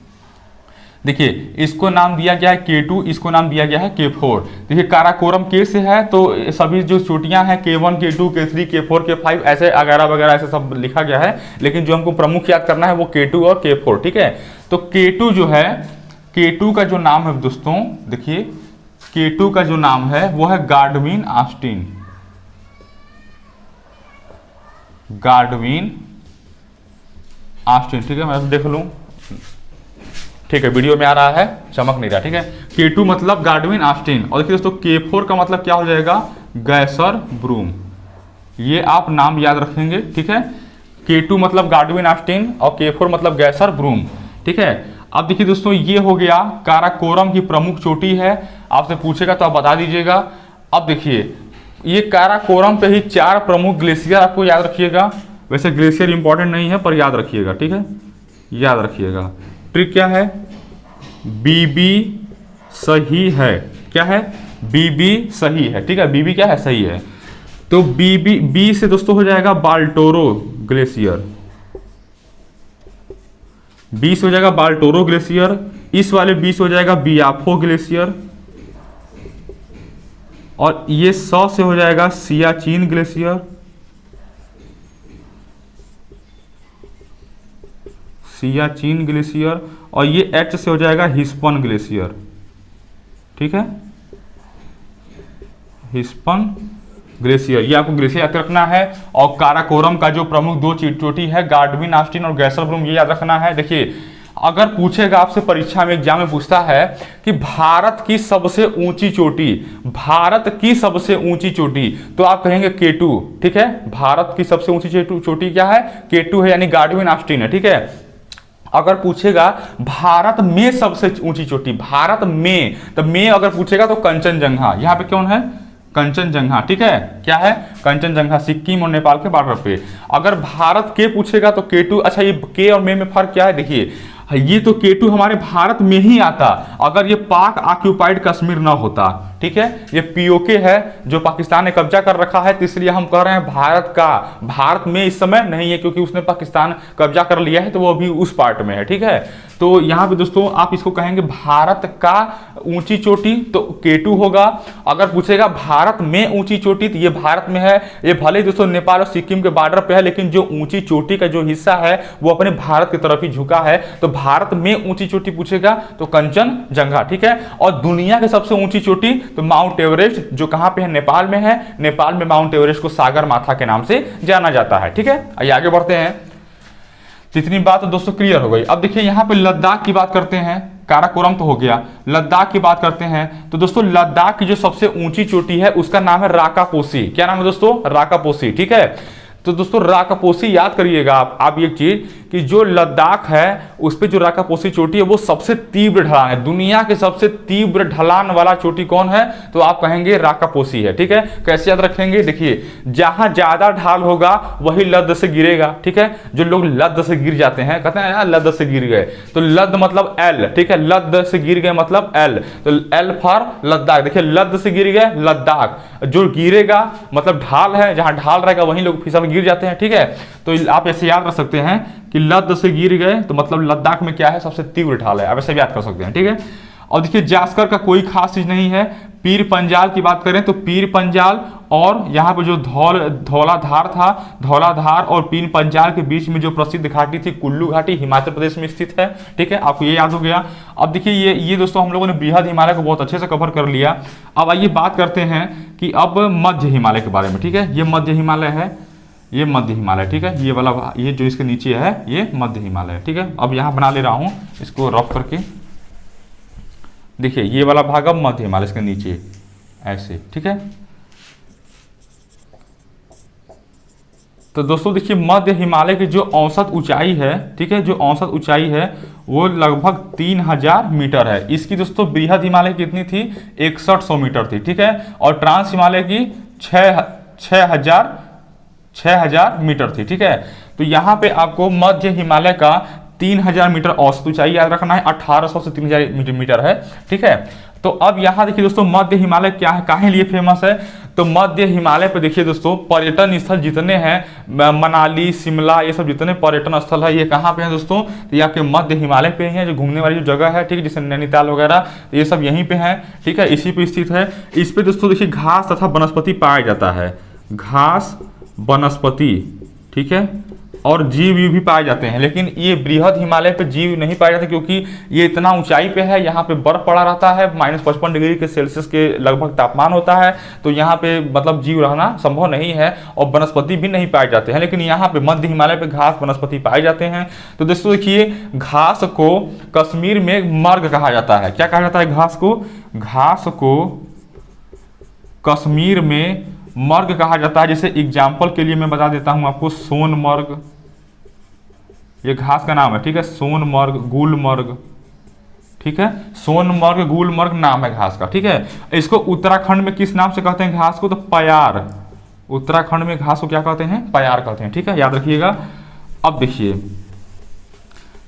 देखिए इसको नाम दिया गया है K2, इसको नाम दिया गया है K4। देखिए काराकोरम के से है तो सभी जो चोटियां हैं K1, K2, K3, K4, K5 ऐसे वगैरह वगैरह ऐसे सब लिखा गया है, लेकिन जो हमको प्रमुख याद करना है वो K2 और K4, ठीक है। तो K2 जो है, K2 का जो नाम है दोस्तों, देखिए K2 का जो नाम है वो है गाडविन ऑस्टिन, गाडविन ऑस्टिन, ठीक है। मैं देख लूं, ठीक है, वीडियो में आ रहा है, चमक नहीं रहा, ठीक है। K2 मतलब गार्डविन ऑस्टिन, और देखिए दोस्तों K4 का मतलब क्या हो जाएगा, गैसर ब्रूम। ये आप नाम याद रखेंगे, ठीक है। K2 मतलब गार्डविन ऑस्टिन और K4 मतलब गैसर ब्रूम, ठीक है। अब देखिए दोस्तों, ये हो गया काराकोरम की प्रमुख चोटी है। आपसे पूछेगा तो आप बता दीजिएगा। अब देखिए, ये काराकोरम पे ही 4 प्रमुख ग्लेशियर आपको याद रखिएगा। वैसे ग्लेशियर इंपॉर्टेंट नहीं है पर याद रखिएगा, ठीक है, याद रखिएगा। ट्रिक क्या है, बीबी सही है, क्या है, बीबी सही है, ठीक है, बीबी क्या है, सही है। तो बीबी बी से दोस्तों हो जाएगा बाल्टोरो ग्लेशियर, बी से हो जाएगा बाल्टोरो ग्लेशियर। इस वाले बी से हो जाएगा बियाफो ग्लेशियर, और ये 100 से हो जाएगा सियाचिन ग्लेशियर, सियाचिन ग्लेशियर, और ये H से हो जाएगा हिस्पन ग्लेशियर, ठीक है, हिस्पन ग्लेशियर। ये आपको ग्लेशियर याद रखना है। और काराकोरम का जो प्रमुख 2 चोटी है, गार्डविन ऑस्टिन और गैसर ब्रूम, ये याद रखना है। देखिए, अगर पूछेगा आपसे परीक्षा में, एग्जाम में पूछता है कि भारत की सबसे ऊंची चोटी, भारत की सबसे ऊंची चोटी, तो आप कहेंगे K2, ठीक है। भारत की सबसे ऊंची चोटी क्या है, K2 है, यानी गार्डविन ऑस्टिन है, ठीक है। अगर पूछेगा भारत में सबसे ऊंची चोटी, भारत में, तो में अगर पूछेगा तो कंचनजंगा, यहाँ पे कौन है, कंचनजंगा, ठीक है, क्या है, कंचनजंगा, सिक्किम और नेपाल के बॉर्डर पे। अगर भारत के पूछेगा तो K2। अच्छा, ये के और में फर्क क्या है, देखिए, ये तो K2 हमारे भारत में ही आता अगर ये पाक ऑक्यूपाइड कश्मीर ना होता, ठीक है। ये POK है जो पाकिस्तान ने कब्जा कर रखा है, तो इसलिए हम कह रहे हैं भारत का, भारत में इस समय नहीं है क्योंकि उसने पाकिस्तान कब्जा कर लिया है, तो वो अभी उस पार्ट में है, ठीक है। तो यहाँ पे दोस्तों आप इसको कहेंगे भारत का ऊंची चोटी, तो K2 होगा। अगर पूछेगा भारत में ऊंची चोटी, तो ये भारत में है। ये भले ही दोस्तों नेपाल और सिक्किम के बॉर्डर पे है, लेकिन जो ऊंची चोटी का जो हिस्सा है वो अपने भारत की तरफ ही झुका है। तो भारत में ऊंची चोटी पूछेगा तो कंचनजंगा, ठीक है। और दुनिया की सबसे ऊंची चोटी तो माउंट एवरेस्ट, जो कहां पे है, नेपाल में है। नेपाल में माउंट एवरेस्ट को सागर माथा के नाम से जाना जाता है, ठीक है। आइए आगे बढ़ते हैं। इतनी बात तो दोस्तों क्लियर हो गई। अब देखिए, यहां पे लद्दाख की बात करते हैं, काराकोरम तो हो गया, लद्दाख की बात करते हैं। तो दोस्तों लद्दाख की जो सबसे ऊंची चोटी है उसका नाम है राकापोसी। क्या नाम है दोस्तों, राकापोसी, ठीक है। तो दोस्तों राकापोसी याद करिएगा आप एक चीज कि जो लद्दाख है उस पे जो राकापोसी चोटी है वो सबसे तीव्र ढलान है। दुनिया के सबसे तीव्र ढलान वाला चोटी कौन है, तो आप कहेंगे राकापोसी है, ठीक है। कैसे याद रखेंगे, देखिए, जहां ज्यादा ढाल होगा वही लद्द से गिरेगा, ठीक है। जो लोग लद्द से गिर जाते हैं, कहते हैं यार लद्द से गिर गए, तो लद्द मतलब L, ठीक है, लद्द से गिर गए मतलब L, तो L फॉर लद्दाख। देखिए, लद्द से गिर गए लद्दाख, जो गिरेगा मतलब ढाल है, जहां ढाल रहेगा वहीं लोग फिसल गिर जाते हैं, ठीक है। तो आप ऐसे याद रख सकते हैं कि लद्द से गिर गए तो मतलब लद्दाख में क्या है, सबसे तीव्र ढाल है। आप ऐसे भी याद कर सकते हैं, ठीक है। और देखिए, जास्कर का कोई खास चीज नहीं है। पीर पंजाल की बात करें तो पीर पंजाल और यहाँ पे जो धौलाधार था, धौलाधार और पीर पंजाल के बीच में जो प्रसिद्ध घाटी थी कुल्लू घाटी, हिमाचल प्रदेश में स्थित है, ठीक है। आपको ये याद हो गया। अब देखिए, ये दोस्तों हम लोगों ने बृहद हिमालय को बहुत अच्छे से कवर कर लिया। अब आइए बात करते हैं कि अब मध्य हिमालय के बारे में, ठीक है। ये मध्य हिमालय है, ये मध्य हिमालय, ठीक है। ये वाला, ये जो इसके नीचे है ये मध्य हिमालय है, ठीक है। अब यहाँ बना ले रहा हूँ इसको रफ करके, देखिए ये वाला भाग अब मध्य हिमालय, इसके नीचे ऐसे, ठीक है। तो दोस्तों देखिए, मध्य हिमालय की जो औसत ऊंचाई है, ठीक है, जो औसत ऊंचाई है वो लगभग 3000 मीटर है। इसकी दोस्तों बृहद हिमालय की कितनी थी, 6100 मीटर थी, ठीक है। और ट्रांस हिमालय की 6000 मीटर थी, ठीक है। तो यहाँ पे आपको मध्य हिमालय का 3000 मीटर औसत ऊंचाई याद रखना है, 1800 से 3000 मीटर है, ठीक है। तो अब यहाँ देखिए दोस्तों, मध्य हिमालय क्या है, काहे लिए फेमस है, तो मध्य हिमालय पे देखिए दोस्तों पर्यटन स्थल जितने हैं, मनाली, शिमला, ये सब जितने पर्यटन स्थल है, ये कहाँ पे हैं दोस्तों, तो ये आपके मध्य हिमालय पे ही है। जो घूमने वाली जो जगह है, ठीक है, जैसे नैनीताल वगैरह, तो ये सब यहीं पे है, ठीक है, इसी पे स्थित है। इस पे दोस्तों देखिए घास तथा वनस्पति पाया जाता है, घास वनस्पति, ठीक है, और जीव भी पाए जाते हैं, लेकिन ये बृहद हिमालय पे जीव नहीं पाए जाते क्योंकि ये इतना ऊंचाई पे है, यहाँ पे बर्फ पड़ा रहता है, -55 डिग्री के सेल्सियस के लगभग तापमान होता है, तो यहाँ पे मतलब जीव रहना संभव नहीं है और वनस्पति भी नहीं पाए जाते हैं। लेकिन यहाँ पे मध्य हिमालय पे घास वनस्पति पाए जाते हैं। तो दोस्तों देखिए, घास को कश्मीर में मर्ग कहा जाता है। क्या कहा जाता है घास को? घास को कश्मीर में मर्ग कहा जाता है। जैसे एग्जाम्पल के लिए मैं बता देता हूं आपको, सोनमर्ग, ये घास का नाम है, ठीक है, सोनमर्ग, गुलमर्ग, ठीक है, सोनमर्ग, गुलमर्ग नाम है घास का, ठीक है। इसको उत्तराखंड में किस नाम से कहते हैं घास को? तो पयार। उत्तराखंड में घास को क्या कहते हैं? पयार कहते हैं, ठीक है, याद रखिएगा। अब देखिए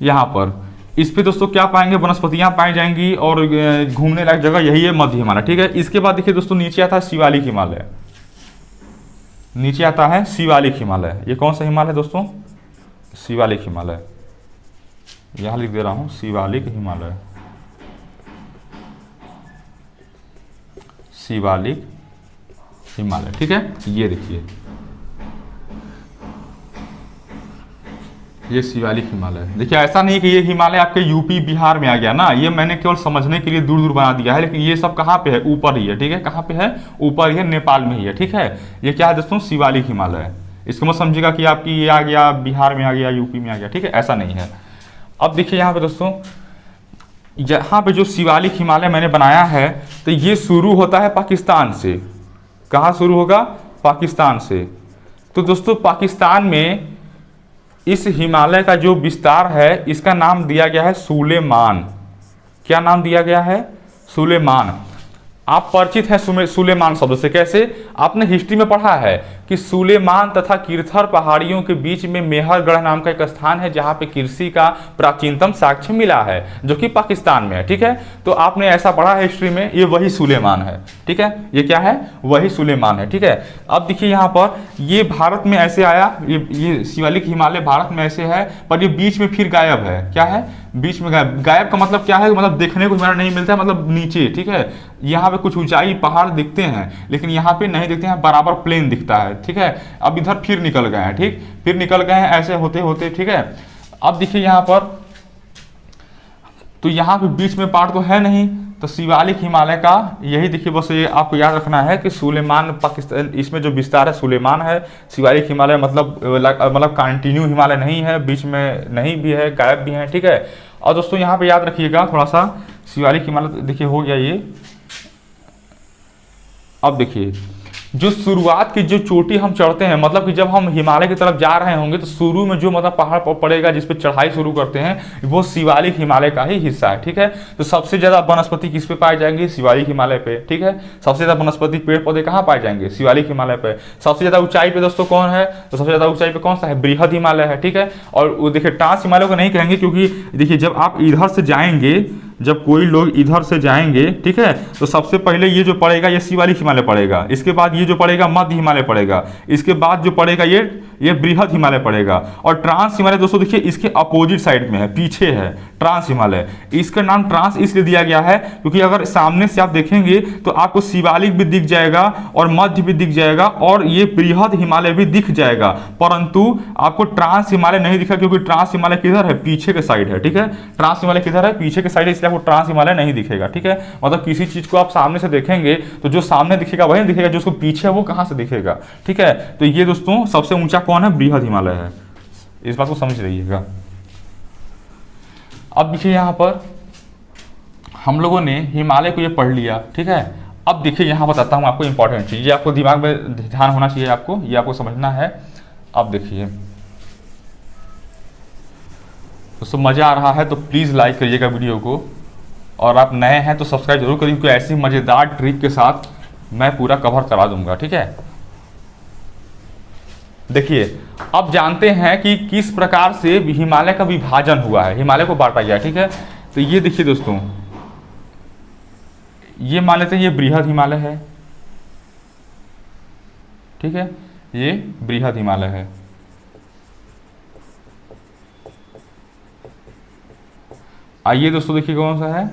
यहां पर इस पे दोस्तों क्या पाएंगे? वनस्पतियां पाई जाएंगी और घूमने लायक जगह यही है मध्य हिमालय, ठीक है। इसके बाद देखिए दोस्तों, नीचे आता है शिवालिक हिमालय। नीचे आता है शिवालिक हिमालय। ये कौन सा हिमालय दोस्तों? शिवालिक हिमालय। यहां लिख दे रहा हूं, शिवालिक हिमालय। शिवालिक हिमालय, ठीक है। ये देखिए, ये शिवालिक हिमालय। देखिए ऐसा नहीं कि ये हिमालय आपके यूपी बिहार में आ गया ना, ये मैंने केवल समझने के लिए दूर दूर बना दिया है, लेकिन ये सब कहाँ पे है? ऊपर ही है, ठीक है। कहाँ पे है? ऊपर ही है, नेपाल में ही है, ठीक है। ये क्या है दोस्तों? शिवालिक हिमालय। इसको मत समझिएगा कि आपकी ये आ गया बिहार में आ गया, यूपी में आ गया, ठीक है, ऐसा नहीं है। अब देखिए यहाँ पे दोस्तों, यहाँ पे जो शिवालिक हिमालय मैंने बनाया है, तो ये शुरू होता है पाकिस्तान से। कहाँ शुरू होगा? पाकिस्तान से। तो दोस्तों पाकिस्तान में इस हिमालय का जो विस्तार है, इसका नाम दिया गया है सुलेमान। क्या नाम दिया गया है? सुलेमान। आप परिचित हैं सुलेमान शब्द से। कैसे? आपने हिस्ट्री में पढ़ा है कि सुलेमान तथा किरथर पहाड़ियों के बीच में मेहरगढ़ नाम का एक स्थान है, जहां पे कृषि का प्राचीनतम साक्ष्य मिला है, जो कि पाकिस्तान में है, ठीक है। तो आपने ऐसा पढ़ा है हिस्ट्री में, ये वही सुलेमान है, ठीक है। ये क्या है? वही सुलेमान है, ठीक है। अब देखिए यहाँ पर, ये भारत में ऐसे आया, ये शिवालिक हिमालय भारत में ऐसे है, पर ये बीच में फिर गायब है। क्या है? बीच में गायब। गायब का मतलब क्या है? मतलब देखने को हमारा नहीं मिलता है, मतलब नीचे, ठीक है। यहाँ पे कुछ ऊंचाई पहाड़ दिखते हैं, लेकिन यहाँ पे नहीं दिखते हैं, बराबर प्लेन दिखता है, ठीक है। अब इधर फिर निकल गए हैं, ठीक, फिर निकल गए हैं ऐसे होते होते, ठीक है। अब देखिए यहाँ पर, तो यहाँ पे बीच में पार्ट तो है नहीं, तो शिवालिक हिमालय का यही देखिए, बस ये आपको याद रखना है कि सुलेमान पाकिस्तान, इसमें जो विस्तार है सुलेमान है। शिवालिक हिमालय मतलब कंटिन्यू हिमालय नहीं है, बीच में नहीं भी है, गायब भी है, ठीक है। और दोस्तों यहाँ पे याद रखिएगा थोड़ा सा, शिवालिक हिमालय देखिए हो गया ये। अब देखिए, जो शुरुआत की जो चोटी हम चढ़ते हैं, मतलब कि जब हम हिमालय की तरफ जा रहे होंगे, तो शुरू में जो मतलब पहाड़ पड़ेगा जिस पे चढ़ाई शुरू करते हैं, वो शिवालिक हिमालय का ही हिस्सा है, ठीक है। तो सबसे ज्यादा वनस्पति किस पे पाए जाएंगे? शिवालिक हिमालय पे, ठीक है। सबसे ज्यादा वनस्पति पेड़ पौधे कहाँ पाए जाएंगे? शिवालिक हिमालय पे। सबसे ज्यादा ऊंचाई पे दोस्तों कौन है? तो सबसे ज्यादा ऊंचाई पे कौन सा है? बृहद हिमालय है, ठीक है। और वो देखिए, ट्रांस हिमालय को नहीं कहेंगे, क्योंकि देखिए जब आप इधर से जाएंगे, जब कोई लोग इधर से जाएंगे, ठीक है, तो सबसे पहले ये जो पड़ेगा ये शिवालिक हिमालय पड़ेगा, इसके बाद ये जो पड़ेगा मध्य हिमालय पड़ेगा, इसके बाद जो पड़ेगा ये बृहद हिमालय पड़ेगा। और ट्रांस हिमालय दोस्तों देखिए इसके अपोजिट साइड में है, पीछे है ट्रांस हिमालय। इसका नाम ट्रांस इसलिए दिया गया है क्योंकि अगर सामने से आप देखेंगे तो आपको शिवालिक भी दिख जाएगा और मध्य भी दिख जाएगा और ये बृहद हिमालय भी दिख जाएगा, परंतु आपको ट्रांस हिमालय नहीं दिखा, क्योंकि ट्रांस हिमालय किधर है? पीछे के साइड है, ठीक है। ट्रांस हिमालय किधर है? पीछे के साइड है, इसलिए आपको ट्रांस हिमालय नहीं दिखेगा, ठीक है। मतलब किसी चीज को आप सामने से देखेंगे तो जो सामने दिखेगा वही दिखेगा, जो उसको पीछे है वो कहां से दिखेगा, ठीक है। तो ये दोस्तों सबसे ऊंचा कौन है? बृहद हिमालय है, इस बात को समझ रहिएगा। अब देखिए यहां पर हम लोगों ने हिमालय को ये पढ़ लिया, ठीक है। अब देखिए यहां बताता हूं आपको इंपॉर्टेंट चीज, ये आपको दिमाग में ध्यान होना चाहिए, आपको ये आपको समझना है। अब देखिए दोस्तों, मजा आ रहा है तो प्लीज लाइक करिएगा वीडियो को, और आप नए हैं तो सब्सक्राइब जरूर करिए, क्योंकि ऐसी मजेदार ट्रिक के साथ मैं पूरा कवर करा दूंगा, ठीक है। देखिए अब जानते हैं कि किस प्रकार से हिमालय का विभाजन हुआ है, हिमालय को बांटा गया, ठीक है। तो ये देखिए दोस्तों, ये मान लेते हैं ये बृहद हिमालय है, ठीक है, ये बृहद हिमालय है। आइए दोस्तों देखिए कौन सा है?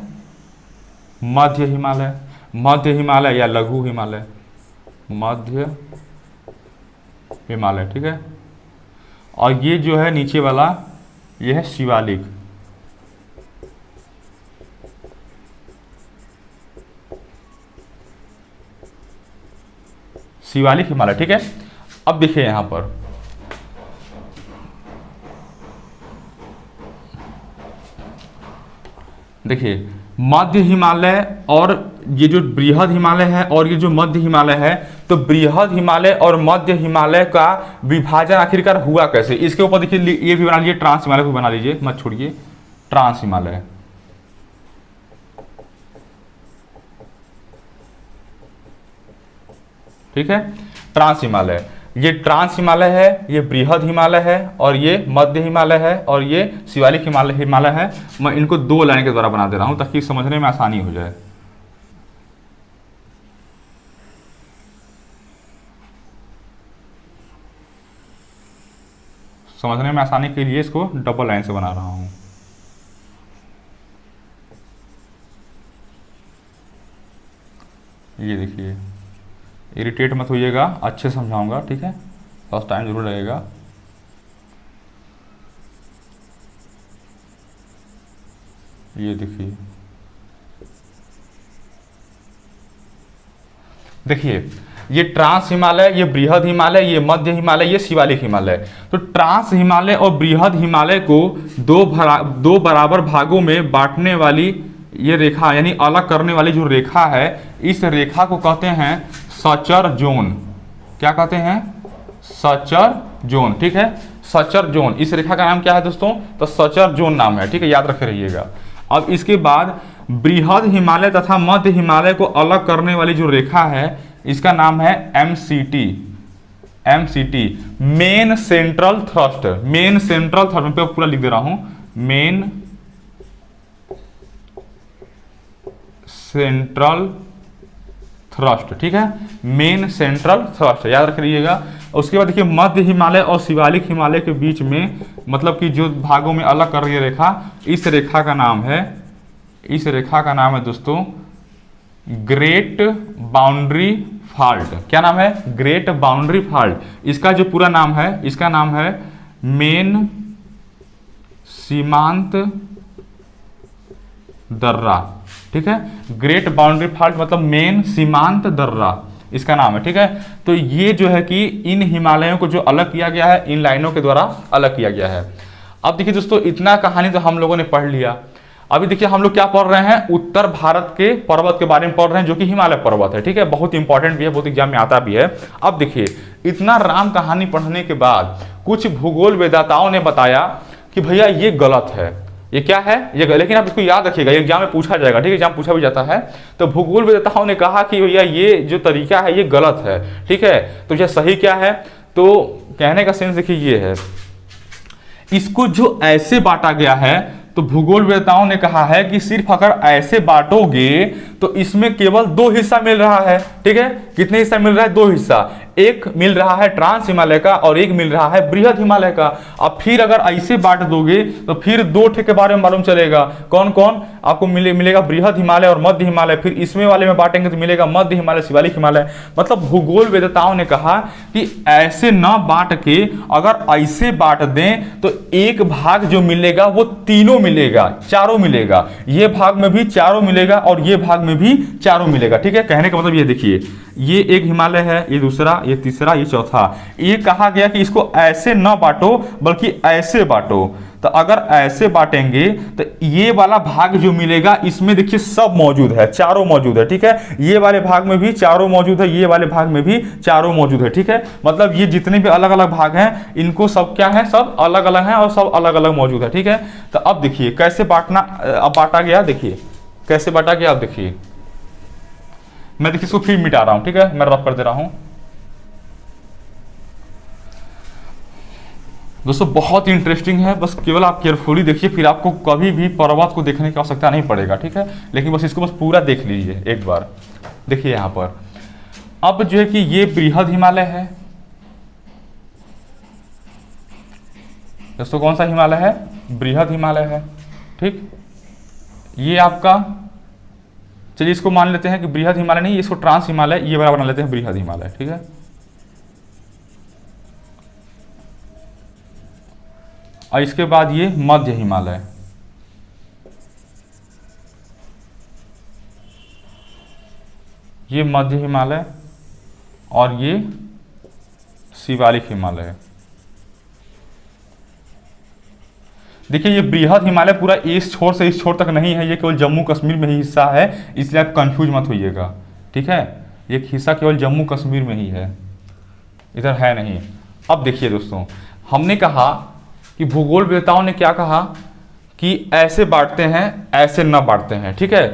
मध्य हिमालय। मध्य हिमालय या लघु हिमालय, मध्य हिमालय, ठीक है। और ये जो है नीचे वाला ये है शिवालिक। शिवालिक हिमालय, ठीक है। अब देखिए यहां पर देखिए मध्य हिमालय और ये जो बृहद हिमालय है और ये जो मध्य हिमालय है, तो बृहद हिमालय और मध्य हिमालय का विभाजन आखिरकार हुआ कैसे, इसके ऊपर देखिए ये भी बना लीजिए, ट्रांस हिमालय को बना लीजिए, मत छोड़िए, ट्रांस हिमालय। ठीक है, ट्रांस हिमालय, ये ट्रांस हिमालय है, ये बृहद हिमालय है और ये मध्य हिमालय है और ये शिवालिक हिमालय है। मैं इनको दो लाइन के द्वारा बना दे रहा हूं ताकि समझने में आसानी हो जाए। समझने में आसानी के लिए इसको डबल लाइन से बना रहा हूं। ये देखिए, इरिटेट मत होइएगा, अच्छे समझाऊंगा, ठीक है, फर्स्ट टाइम जरूर लगेगा। ये देखिए ये ट्रांस हिमालय, ये बृहद हिमालय, ये मध्य हिमालय, ये शिवालिक हिमालय। तो ट्रांस हिमालय और बृहद हिमालय को दो बराबर भागों में बांटने वाली ये रेखा, यानी अलग करने वाली जो रेखा है, इस रेखा को कहते हैं सचर जोन। क्या कहते हैं? सचर जोन, ठीक है, सचर जोन। इस रेखा का नाम क्या है दोस्तों? तो सचर जोन नाम है, ठीक है, याद रखे रहिएगा। अब इसके बाद बृहद हिमालय तथा मध्य हिमालय को अलग करने वाली जो रेखा है, इसका नाम है MCT। MCT, main central thrust. Main central thrust, मैं पूरा लिख दे रहा हूं, मेन सेंट्रल थ्रस्ट, ठीक है, मेन सेंट्रल थ्रस्ट, याद रख लीजिएगा। उसके बाद देखिए मध्य हिमालय और शिवालिक हिमालय के बीच में, मतलब कि जो भागों में अलग कर रही है रेखा, इस रेखा का नाम है, इस रेखा का नाम है दोस्तों ग्रेट बाउंड्री फॉल्ट। क्या नाम है? Great boundary fault. इसका जो पूरा नाम है, इसका नाम है मेन सीमांत दर्रा, ठीक है, ग्रेट बाउंड्री फॉल्ट मतलब मेन सीमांत दर्रा इसका नाम है, ठीक है। तो ये जो है कि इन हिमालयों को जो अलग किया गया है, इन लाइनों के द्वारा अलग किया गया है। अब देखिए दोस्तों, इतना कहानी तो हम लोगों ने पढ़ लिया। अभी देखिए हम लोग क्या पढ़ रहे हैं, उत्तर भारत के पर्वत के बारे में पढ़ रहे हैं, जो कि हिमालय पर्वत है, ठीक है, बहुत इंपॉर्टेंट भी है, बहुत एग्जाम में आता भी है। अब देखिए, इतना राम कहानी पढ़ने के बाद कुछ भूगोल वेदाताओं ने बताया कि भैया ये गलत है, ये क्या है, ये, लेकिन आप इसको याद रखिएगा, एग्जाम में पूछा जाएगा, ठीक है, एग्जाम पूछा भी जाता है। तो भूगोल वेदाताओं ने कहा कि भैया ये जो तरीका है ये गलत है, ठीक है। तो यह सही क्या है? तो कहने का सेंस देखिए ये है, इसको जो ऐसे बांटा गया है, तो भूगोल वेताओं ने कहा है कि सिर्फ अगर ऐसे बांटोगे तो इसमें केवल दो हिस्सा मिल रहा है, ठीक है। कितने हिस्सा मिल रहा है? दो हिस्सा, एक मिल रहा है ट्रांस हिमालय का और एक मिल रहा है बृहद हिमालय का। अब फिर अगर ऐसे बांट दोगे तो फिर दो ठे के बारे में मालूम चलेगा, कौन कौन आपको मिलेगा, बृहद हिमालय और मध्य हिमालय। फिर इसमें वाले में बांटेंगे तो मिलेगा मध्य हिमालय, शिवालिक हिमालय। मतलब भूगोल वेदताओं ने कहा कि ऐसे न बांट के अगर ऐसे बांट दें तो एक भाग जो मिलेगा वो तीनों मिलेगा, चारों मिलेगा, ये भाग में भी चारों मिलेगा और ये भाग में भी चारों मिलेगा, ठीक है। कहने का मतलब ये देखिए, ये एक हिमालय है, ये दूसरा, ये तीसरा, ये चौथा। ये कहा गया कि इसको ऐसे न बांटो बल्कि ऐसे बांटो। तो अगर ऐसे बांटेंगे तो ये वाला भाग जो मिलेगा इसमें देखिए सब मौजूद है, चारों मौजूद है, ठीक है। ये वाले भाग में भी चारों मौजूद है, ये वाले भाग में भी चारों मौजूद है, ठीक है। मतलब ये जितने भी अलग अलग भाग हैं इनको सब क्या है, सब अलग अलग हैं और सब अलग अलग मौजूद है, ठीक है। तो अब देखिए कैसे बांटना, अब बांटा गया, देखिए कैसे बांटा गया। अब देखिए मैं देखिए इसको फिर मिटा रहा हूं, ठीक है, मैं रफ कर दे रहा हूं। दोस्तों बहुत इंटरेस्टिंग है, बस केवल आप केयरफुली देखिए, फिर आपको कभी भी पर्वत को देखने की आवश्यकता नहीं पड़ेगा, ठीक है। लेकिन बस इसको बस पूरा देख लीजिए एक बार। देखिए यहां पर अब जो है कि ये बृहद हिमालय है दोस्तों, कौन सा हिमालय है? बृहद हिमालय है, ठीक। ये आपका, चलिए इसको मान लेते हैं कि बृहद हिमालय नहीं, इसको ट्रांस हिमालय, ये वाला बना लेते हैं बृहद हिमालय, ठीक है। और इसके बाद ये मध्य हिमालय, ये मध्य हिमालय, और ये शिवालिक हिमालय। देखिए ये बृहद हिमालय पूरा इस छोर से इस छोर तक नहीं है, ये केवल जम्मू कश्मीर में ही हिस्सा है, इसलिए आप कंफ्यूज मत होइएगा, ठीक है। ये हिस्सा केवल जम्मू कश्मीर में ही है, इधर है नहीं। अब देखिए दोस्तों, हमने कहा कि भूगोल वेताओं ने क्या कहा कि ऐसे बांटते हैं, ऐसे न बांटते हैं, ठीक है।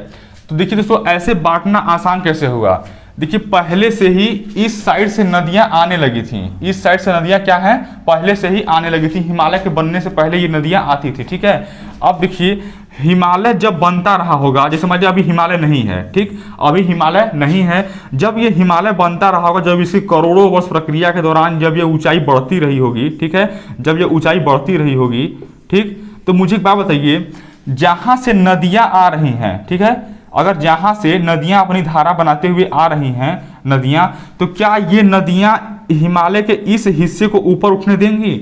तो देखिए दोस्तों, ऐसे बांटना आसान कैसे हुआ। देखिए पहले से ही इस साइड से नदियां आने लगी थी, इस साइड से नदियां क्या है, पहले से ही आने लगी थी, हिमालय के बनने से पहले ये नदियां आती थी, ठीक है। अब देखिए हिमालय जब बनता रहा होगा, जैसे मान लीजिए अभी हिमालय नहीं है, ठीक, अभी हिमालय नहीं है, जब ये हिमालय बनता रहा होगा, जब इसकी करोड़ों वर्ष प्रक्रिया के दौरान जब ये ऊंचाई बढ़ती रही होगी, ठीक है, जब ये ऊंचाई बढ़ती रही होगी, ठीक, तो मुझे एक बात बताइए, जहां से नदियां आ रही हैं, ठीक है, अगर जहां से नदियां अपनी धारा बनाते हुए आ रही हैं नदियां, तो क्या ये नदियां हिमालय के इस हिस्से को ऊपर उठने देंगी?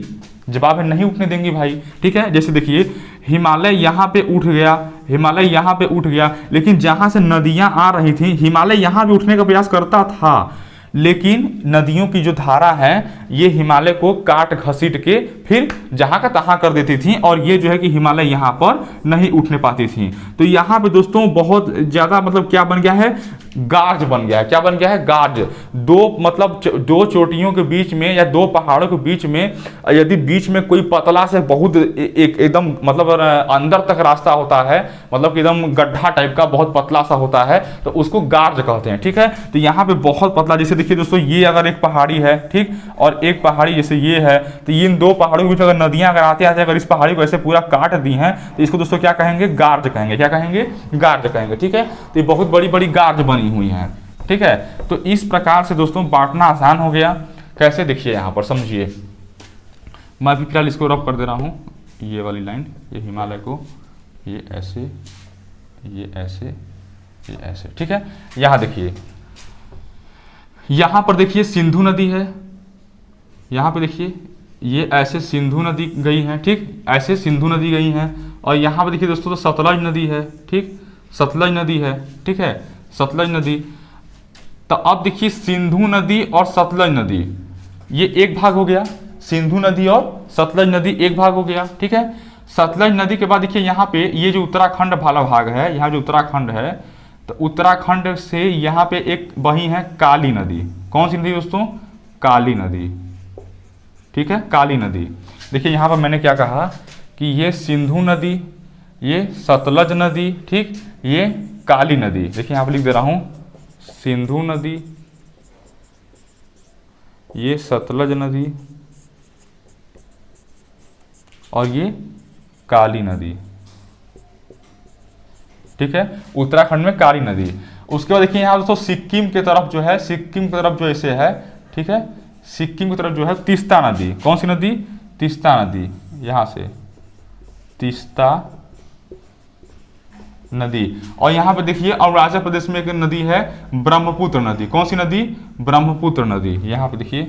जवाब है नहीं उठने देंगी भाई, ठीक है। जैसे देखिए हिमालय यहाँ पे उठ गया, हिमालय यहाँ पे उठ गया, लेकिन जहां से नदियां आ रही थी, हिमालय यहाँ भी उठने का प्रयास करता था, लेकिन नदियों की जो धारा है ये हिमालय को काट घसीट के फिर जहां का तहां कर देती थी, और ये जो है कि हिमालय यहाँ पर नहीं उठने पाती थी। तो यहाँ पे दोस्तों बहुत ज़्यादा मतलब क्या बन गया है, गार्ज बन गया है। क्या बन गया है, गार्ज। दो मतलब दो चोटियों के बीच में या दो पहाड़ों के बीच में यदि बीच में कोई पतला से बहुत एकदम मतलब अंदर तक रास्ता होता है, मतलब कि एकदम गड्ढा टाइप का बहुत पतला सा होता है, तो उसको गार्ज कहते हैं, ठीक है। तो यहाँ पे बहुत पतला, जैसे देखिए दोस्तों ये अगर एक पहाड़ी है, ठीक, और एक पहाड़ी जैसे ये है, तो इन दो पहाड़ों के बीच अगर नदियां अगर आते आते अगर इस पहाड़ी को ऐसे पूरा काट दी हैं, तो इसको दोस्तों क्या कहेंगे, गार्ज कहेंगे। क्या कहेंगे, गार्ज कहेंगे, ठीक है। तो ये बहुत बड़ी बड़ी गार्ज बनी हुई हैं, ठीक है। तो इस प्रकार से दोस्तों बांटना आसान हो गया। कैसे, देखिए यहाँ पर समझिए, मैं अभी फिलहाल इसको रब कर दे रहा हूँ, ये वाली लाइन, ये हिमालय को ये ऐसे, ये ऐसे, ये ऐसे, ठीक है। यहाँ देखिए, यहाँ पर देखिए सिंधु नदी है, यहाँ पे देखिए ये ऐसे सिंधु नदी गई है, ठीक, ऐसे सिंधु नदी गई हैं, और यहाँ पे देखिए दोस्तों तो सतलज नदी है, ठीक, सतलज नदी है, ठीक है, सतलज नदी। तो अब देखिए सिंधु नदी और सतलज नदी ये एक भाग हो गया, सिंधु नदी और सतलज नदी एक भाग हो गया, ठीक है। सतलज नदी के बाद देखिए यहाँ पे ये जो उत्तराखंड वाला भाग है, यहाँ जो उत्तराखंड है, तो उत्तराखंड से यहाँ पे एक बही है काली नदी। कौन सी नदी दोस्तों, काली नदी, ठीक है, काली नदी। देखिए यहाँ पर मैंने क्या कहा कि ये सिंधु नदी, ये सतलज नदी, ठीक, ये काली नदी। देखिए यहाँ पर लिख दे रहा हूँ, सिंधु नदी, ये सतलज नदी, और ये काली नदी, ठीक है, उत्तराखंड में काली नदी। उसके बाद देखिए यहाँ दोस्तों सिक्किम के तरफ जो है, सिक्किम की तरफ जो ऐसे है, ठीक है, सिक्किम की तरफ जो है तीस्ता नदी। कौन सी नदी, तीस्ता नदी, यहाँ से तीस्ता नदी। और यहाँ पे देखिए अरुणाचल प्रदेश में एक नदी है ब्रह्मपुत्र नदी। कौन सी नदी, ब्रह्मपुत्र नदी। यहाँ पे देखिए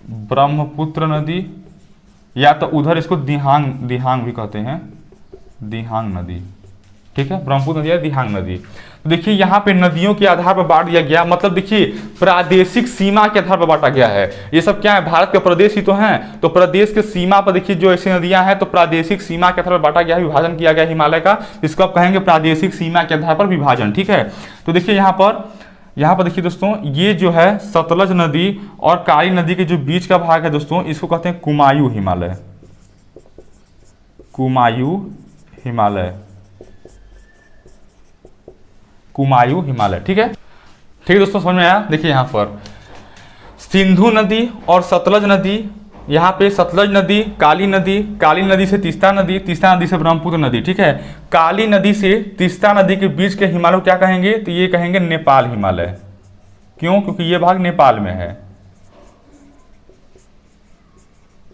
ब्रह्मपुत्र नदी, या तो उधर इसको दिहांग, दिहांग भी कहते हैं, दिहांग नदी, ठीक है, ब्रह्मपुत्र नदी या दिहांग नदी। तो देखिए यहाँ पे नदियों के आधार पर बांट दिया गया, मतलब देखिए प्रादेशिक सीमा के आधार पर बांटा गया है। ये सब क्या है, भारत के प्रदेश ही तो हैं, तो प्रदेश के सीमा पर देखिए जो ऐसी नदियां हैं, तो प्रादेशिक सीमा के आधार पर बांटा गया, विभाजन किया गया हिमालय का, इसको आप कहेंगे प्रादेशिक सीमा के आधार पर विभाजन, ठीक है। तो देखिए यहाँ पर देखिए दोस्तों ये जो है सतलज नदी और काली नदी के जो बीच का भाग है दोस्तों, इसको कहते हैं कुमायूं हिमालय, कुमायूं हिमालय, कुमायूं हिमालय, ठीक है। ठीक है दोस्तों, समझ में आया। देखिए यहाँ पर सिंधु नदी और सतलज नदी, यहाँ पे सतलज नदी, काली नदी, काली नदी से तीस्ता नदी, तीस्ता नदी से ब्रह्मपुत्र नदी, ठीक है। काली नदी से तीस्ता नदी के बीच के हिमालय क्या कहेंगे, तो ये कहेंगे नेपाल हिमालय। क्यों, क्योंकि ये भाग नेपाल में है,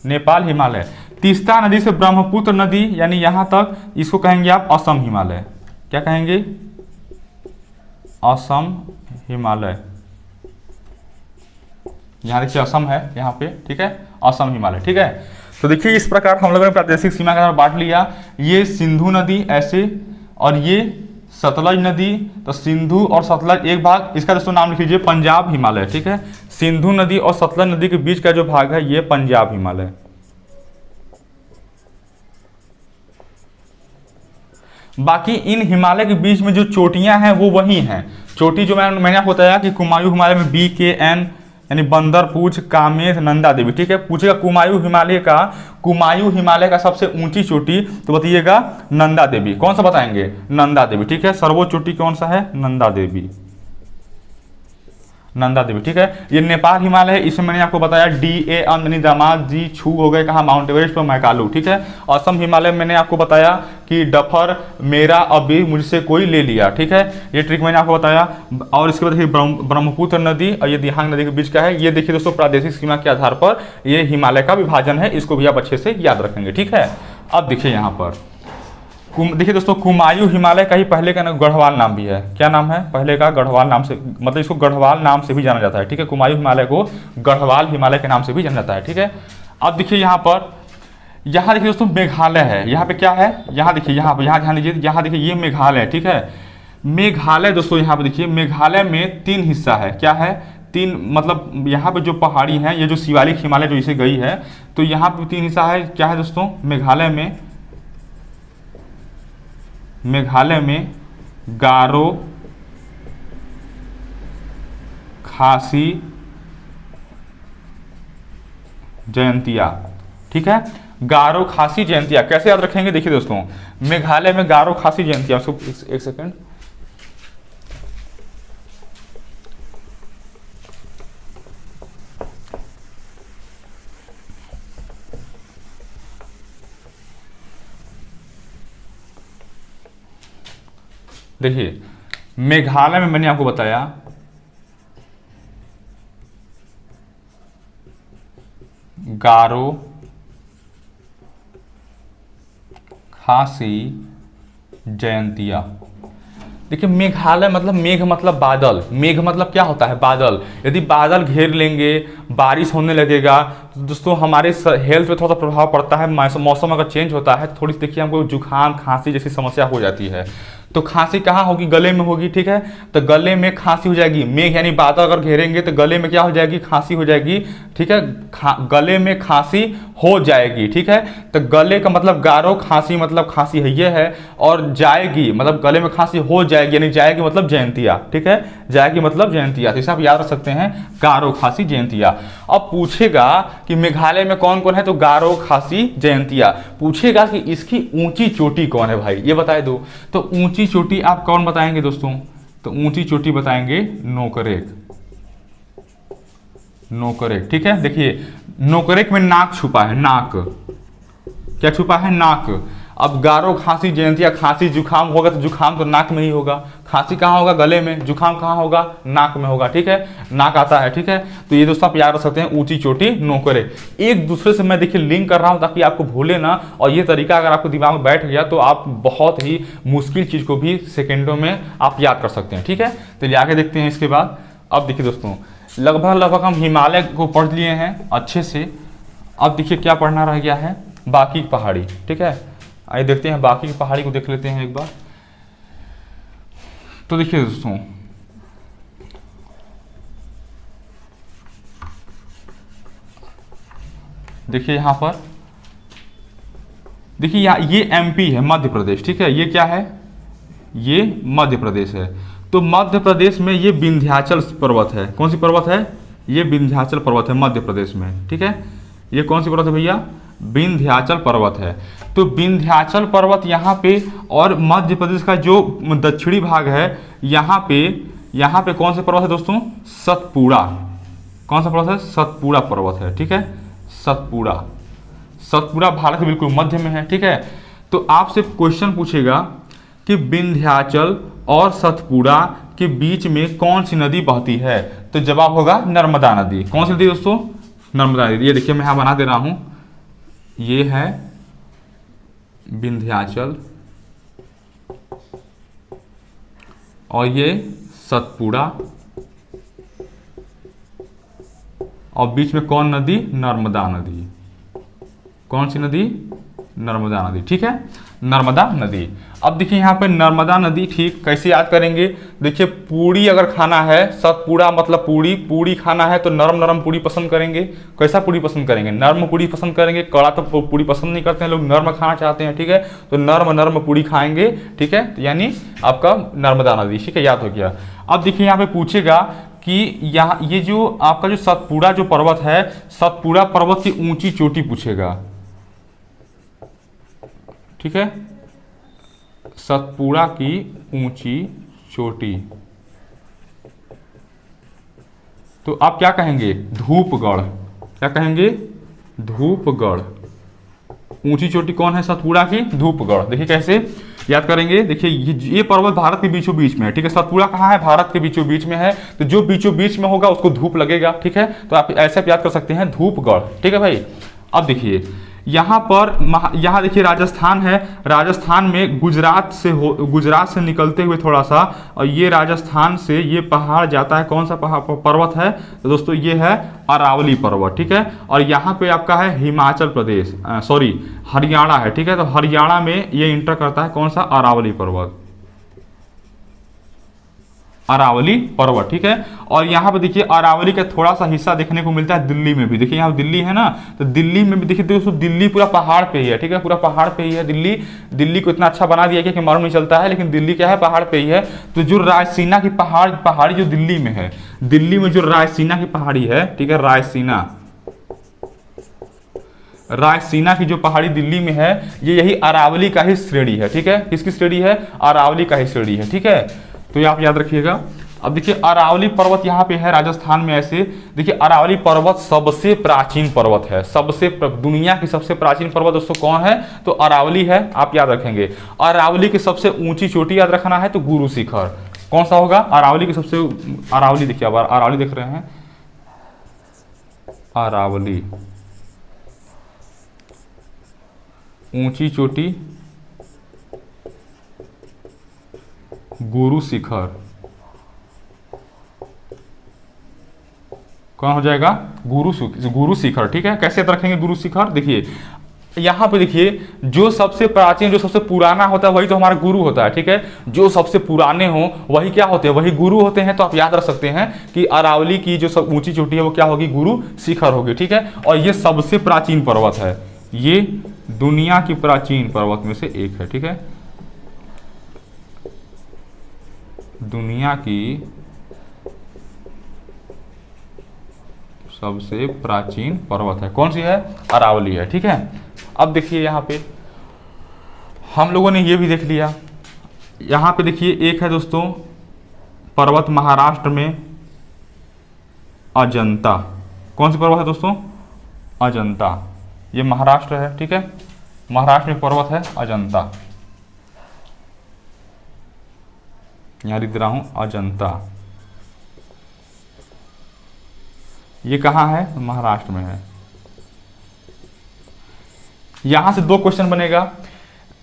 नेपाल हिमालय। तीस्ता नदी से ब्रह्मपुत्र नदी यानी यहाँ तक, इसको कहेंगे आप असम हिमालय। क्या कहेंगे, असम हिमालय। यहाँ देखिए असम है यहाँ पे, ठीक है, असम हिमालय, ठीक है। तो देखिए इस प्रकार हम लोगों ने प्रादेशिक सीमा का बांट लिया, ये सिंधु नदी ऐसे और ये सतलज नदी, तो सिंधु और सतलज एक भाग, इसका दोस्तों नाम लिख लीजिए पंजाब हिमालय, ठीक है। सिंधु नदी और सतलज नदी के बीच का जो भाग है ये पंजाब हिमालय। बाकी इन हिमालय के बीच में जो चोटियां हैं वो वही हैं। चोटी जो मैंने आपको बताया कि कुमायूं हिमालय में BKN यानी बंदर पूछ, कामेश, नंदा देवी, ठीक है। पूछेगा कुमायूं हिमालय का सबसे ऊंची चोटी, तो बताइएगा नंदा देवी। कौन सा बताएंगे? नंदा देवी, ठीक है। सर्वोच्च चोटी कौन सा है? नंदा देवी, नंदा देवी, ठीक है। ये नेपाल हिमालय है, इसमें मैंने आपको बताया DA यानी दामाद जी छू हो गए कहाँ? माउंट एवरेस्ट पर मैकालू, ठीक है। असम हिमालय मैंने आपको बताया कि डफर मेरा अभी मुझसे कोई ले लिया, ठीक है। ये ट्रिक मैंने आपको बताया। और इसके बाद देखिए ब्रह्मपुत्र नदी और ये दिहांग नदी के बीच का है। ये देखिए दोस्तों प्रादेशिक सीमा के आधार पर ये हिमालय का विभाजन है, इसको भी आप अच्छे से याद रखेंगे, ठीक है। अब देखिए यहाँ पर देखिए दोस्तों कुमायूं हिमालय का ही पहले का गढ़वाल नाम भी है। क्या नाम है पहले का? गढ़वाल नाम से, मतलब इसको गढ़वाल नाम से भी जाना जाता है, ठीक है। कुमायूं हिमालय को गढ़वाल हिमालय के नाम से भी जाना जाता है, ठीक है। अब देखिए यहाँ पर, यहाँ देखिए दोस्तों मेघालय है। यहाँ पे क्या है? यहाँ देखिए, यहाँ ध्यान दीजिए, यहाँ देखिए ये मेघालय है, ठीक है। मेघालय दोस्तों यहाँ पे देखिए, मेघालय में 3 हिस्सा है। क्या है? 3, मतलब यहाँ पे जो पहाड़ी है, ये जो शिवालिक हिमालय जो इसे गई है, तो यहाँ पे 3 हिस्सा है। क्या है दोस्तों? मेघालय में गारो, खासी, जयंतिया, ठीक है। गारो, खासी, जयंतिया कैसे याद रखेंगे? देखिए दोस्तों मेघालय में गारो, खासी, जयंतिया, उसको एक सेकंड, देखिए मेघालय में मैंने आपको बताया गारो, खासी, जयंतिया। देखिए मेघालय मतलब मेघ मतलब बादल, मेघ मतलब क्या होता है? बादल। यदि बादल घेर लेंगे, बारिश होने लगेगा, तो दोस्तों हमारे हेल्थ पे थोड़ा सा प्रभाव पड़ता है। मौसम अगर चेंज होता है, थोड़ी देखिए हमको जुकाम, खांसी जैसी समस्या हो जाती है। तो खांसी कहाँ होगी? गले में होगी, ठीक है। तो गले में खांसी हो जाएगी। मेघ यानी बादल अगर घेरेंगे तो गले में क्या हो जाएगी? खांसी हो जाएगी, ठीक है। गले में खांसी हो जाएगी, ठीक है। तो गले का मतलब गारो, खांसी मतलब खांसी है ये है, और जाएगी मतलब गले में खांसी हो जाएगी, यानी जाएगी मतलब जयंतिया, ठीक है। जाएगी मतलब जयंतिया, तो इसे आप याद रख सकते हैं गारो, खांसी, जयंतिया। अब पूछेगा कि मेघालय में कौन कौन है, तो गारो, खांसी, जयंतिया। पूछेगा कि इसकी ऊंची चोटी कौन है भाई, ये बता दो। तो ऊंची चोटी आप कौन बताएंगे दोस्तों? तो ऊंची चोटी बताएंगे नोकरेक, नोकरेक, ठीक है। देखिए नोकरेक में नाक छुपा है, नाक क्या छुपा है? नाक। अब गारो, खांसी, जयंतिया, खांसी जुकाम होगा तो जुकाम तो नाक में ही होगा, खांसी कहाँ होगा? गले में, जुकाम कहाँ होगा? नाक में होगा, ठीक है। नाक आता है, ठीक है। तो ये दोस्तों आप याद रख सकते हैं ऊंची चोटी नोकरे। एक दूसरे से मैं देखिए लिंक कर रहा हूं ताकि आपको भूले ना, और ये तरीका अगर आपको दिमाग में बैठ गया तो आप बहुत ही मुश्किल चीज को भी सेकेंडों में आप याद कर सकते हैं, ठीक है। तो आगे देखते हैं इसके बाद। अब देखिए दोस्तों लगभग हम हिमालय को पढ़ लिए हैं अच्छे से। अब देखिए क्या पढ़ना रह गया है? बाकी की पहाड़ी, ठीक है। आइए देखते हैं बाकी की पहाड़ी को देख लेते हैं एक बार। तो देखिए दोस्तों देखिए यहां पर देखिए ये MP है, मध्य प्रदेश, ठीक है। ये क्या है? ये मध्य प्रदेश है। तो मध्य प्रदेश में ये विंध्याचल पर्वत है। कौन सी पर्वत है? ये विंध्याचल पर्वत है मध्य प्रदेश में, ठीक है। ये कौन सी पर्वत है भैया? विंध्याचल पर्वत है। तो विंध्याचल पर्वत यहाँ पे, और मध्य प्रदेश का जो दक्षिणी भाग है यहाँ पे कौन सा पर्वत है दोस्तों? सतपुड़ा। कौन सा पर्वत है? सतपुड़ा पर्वत है, ठीक है। सतपुड़ा भारत के बिल्कुल मध्य में है, ठीक है। तो आपसे क्वेश्चन पूछेगा कि विंध्याचल और सतपुड़ा के बीच में कौन सी नदी बहती है? तो जवाब होगा नर्मदा नदी। कौन सी नदी दोस्तों? नर्मदा नदी। ये देखिए मैं यहां बना दे रहा हूं, ये है विंध्याचल और ये सतपुड़ा, और बीच में कौन नदी? नर्मदा नदी। कौन सी नदी? नर्मदा नदी। ठीक है, नर्मदा नदी। अब देखिए यहाँ पे नर्मदा नदी, ठीक कैसे याद करेंगे? देखिए पूड़ी अगर खाना है, सतपुड़ा मतलब पूड़ी, पूड़ी खाना है तो नरम नरम पूड़ी पसंद करेंगे। कैसा पूड़ी पसंद करेंगे? नर्म पूड़ी पसंद करेंगे। कड़ा तो पूड़ी पसंद नहीं करते हैं लोग, नर्म खाना चाहते हैं। ठीक है, तो नर्म नर्म पूड़ी खाएंगे। ठीक है, यानी आपका नर्मदा नदी। ठीक है, याद हो गया। अब देखिए यहाँ पे पूछेगा कि यहाँ ये जो आपका जो सतपुड़ा जो पर्वत है, सतपुड़ा पर्वत की ऊंची चोटी पूछेगा। ठीक है, सतपुड़ा की ऊंची चोटी, तो आप क्या कहेंगे? धूपगढ़। क्या कहेंगे? धूपगढ़। ऊंची चोटी कौन है सतपुड़ा की? धूपगढ़। देखिए कैसे याद करेंगे? देखिए ये पर्वत भारत के बीचों बीच में है। ठीक है, सतपुड़ा कहाँ है? भारत के बीचों बीच में है, तो जो बीचों बीच में होगा उसको धूप लगेगा। ठीक है, तो आप ऐसे याद कर सकते हैं, धूपगढ़। ठीक है भाई। अब देखिए यहाँ पर, यहाँ देखिए राजस्थान है। राजस्थान में गुजरात से निकलते हुए थोड़ा सा, और ये राजस्थान से ये पहाड़ जाता है। कौन सा पहाड़ पर्वत है? तो दोस्तों ये है अरावली पर्वत। ठीक है, और यहाँ पे आपका है हिमाचल प्रदेश, सॉरी हरियाणा है। ठीक है, तो हरियाणा में ये इंटर करता है कौन सा? अरावली पर्वत। अरावली पर्वत। ठीक है, और यहाँ पे देखिए अरावली का थोड़ा सा हिस्सा देखने को मिलता है दिल्ली में भी। देखिए यहाँ दिल्ली है ना, तो दिल्ली में भी देखिए दोस्तों, दिल्ली पूरा पहाड़ पे ही है। ठीक है, पूरा पहाड़ पे ही है दिल्ली। दिल्ली को इतना अच्छा बना दिया कि मालूम नहीं चलता है, लेकिन दिल्ली क्या है? पहाड़ पे ही है। तो जो रायसीना की पहाड़ी जो दिल्ली में है, दिल्ली में जो रायसीना की पहाड़ी है, ठीक है, रायसीना की जो पहाड़ी दिल्ली में है, ये यही अरावली का ही श्रेणी है। ठीक है, किसकी श्रेणी है? अरावली का ही श्रेणी है। ठीक है, तो ये आप याद रखिएगा। अब देखिए अरावली पर्वत यहाँ पे है राजस्थान में। ऐसे देखिए अरावली पर्वत सबसे प्राचीन पर्वत है। दुनिया की सबसे प्राचीन पर्वत दोस्तों कौन है? तो अरावली है। आप याद रखेंगे। अरावली की सबसे ऊंची चोटी याद रखना है तो गुरु शिखर। कौन सा होगा? अरावली की सबसे, अरावली देखिए, अब अरावली देख रहे हैं, अरावली ऊंची चोटी गुरु शिखर। कौन हो जाएगा? गुरु शिखर। ठीक है, कैसे रखेंगे गुरु शिखर? देखिए यहाँ पे देखिए, जो सबसे प्राचीन, जो सबसे पुराना होता है वही तो हमारा गुरु होता है। ठीक है, जो सबसे पुराने हो वही क्या होते हैं? वही गुरु होते हैं। तो आप याद रख सकते हैं कि अरावली की जो सब ऊंची चोटी है वो क्या होगी? गुरु शिखर होगी। ठीक है, और ये सबसे प्राचीन पर्वत है। ये दुनिया की प्राचीन पर्वत में से एक है। ठीक है, दुनिया की सबसे प्राचीन पर्वत है। कौन सी है? अरावली है। ठीक है, अब देखिए यहाँ पे हम लोगों ने ये भी देख लिया। यहाँ पे देखिए एक है दोस्तों पर्वत महाराष्ट्र में, अजंता। कौन सी पर्वत है दोस्तों? अजंता। ये महाराष्ट्र है। ठीक है, महाराष्ट्र में पर्वत है अजंता। यहाँ लिख रहा हूं अजंता। ये कहाँ है? महाराष्ट्र में है। यहां से दो क्वेश्चन बनेगा।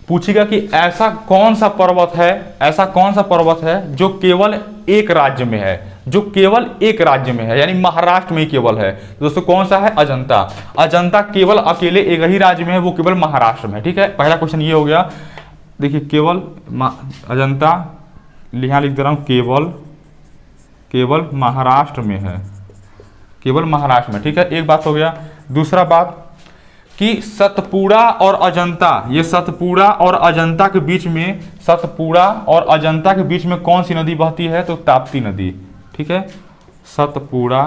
पूछेगा कि ऐसा कौन सा पर्वत है, ऐसा कौन सा पर्वत है जो केवल एक राज्य में है, जो केवल एक राज्य में है, यानी महाराष्ट्र में ही केवल है। तो दोस्तों कौन सा है? अजंता। अजंता केवल अकेले एक ही राज्य में है, वो केवल महाराष्ट्र में है। ठीक है, पहला क्वेश्चन ये हो गया। देखिए केवल अजंता, यहां लिख दे रहा हूं, केवल महाराष्ट्र में है, केवल महाराष्ट्र में। ठीक है, एक बात हो गया। दूसरा बात कि सतपुड़ा और अजंता, ये सतपुड़ा और अजंता के बीच में, सतपुड़ा और अजंता के बीच में कौन सी नदी बहती है? तो ताप्ती नदी। ठीक है, सतपुड़ा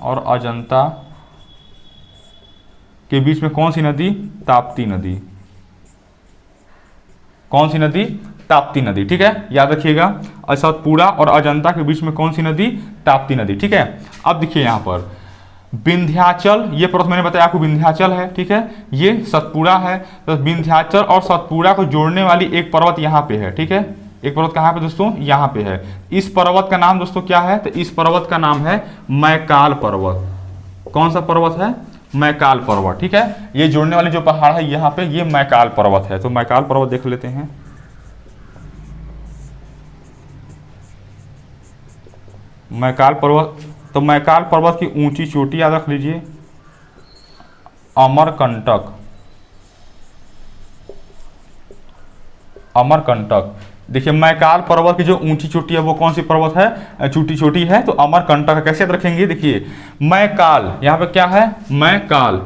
और अजंता के बीच में कौन सी नदी? ताप्ती नदी। कौन सी नदी? ताप्ती नदी। ठीक है, याद रखिएगा। सतपुड़ा और अजंता के बीच में कौन सी नदी? ताप्ती नदी। ठीक है, अब देखिए यहां पर विंध्याचल, ये पर्वत मैंने बताया आपको विंध्याचल है। ठीक है, ये सतपुड़ा है। तो विंध्याचल और सतपुड़ा को जोड़ने वाली एक पर्वत यहाँ पे है। ठीक है, एक पर्वत कहाँ पे दोस्तों? यहाँ पे है। इस पर्वत का नाम दोस्तों क्या है? तो इस पर्वत का नाम है मैकाल पर्वत। कौन सा पर्वत है? मैकाल पर्वत। ठीक है, ये जोड़ने वाली जो पहाड़ है यहाँ पे, ये मैकाल पर्वत है। तो मैकाल पर्वत देख लेते हैं। मैकाल पर्वत, तो मैकाल पर्वत की ऊंची चोटी याद रख लीजिए अमरकंटक। अमरकंटक, देखिए मैकाल पर्वत की जो ऊंची चोटी है वो कौन सी पर्वत है, चोटी है, तो अमरकंटक है। कैसे याद रखेंगे, देखिए मैकाल, यहाँ पे क्या है, मैकाल,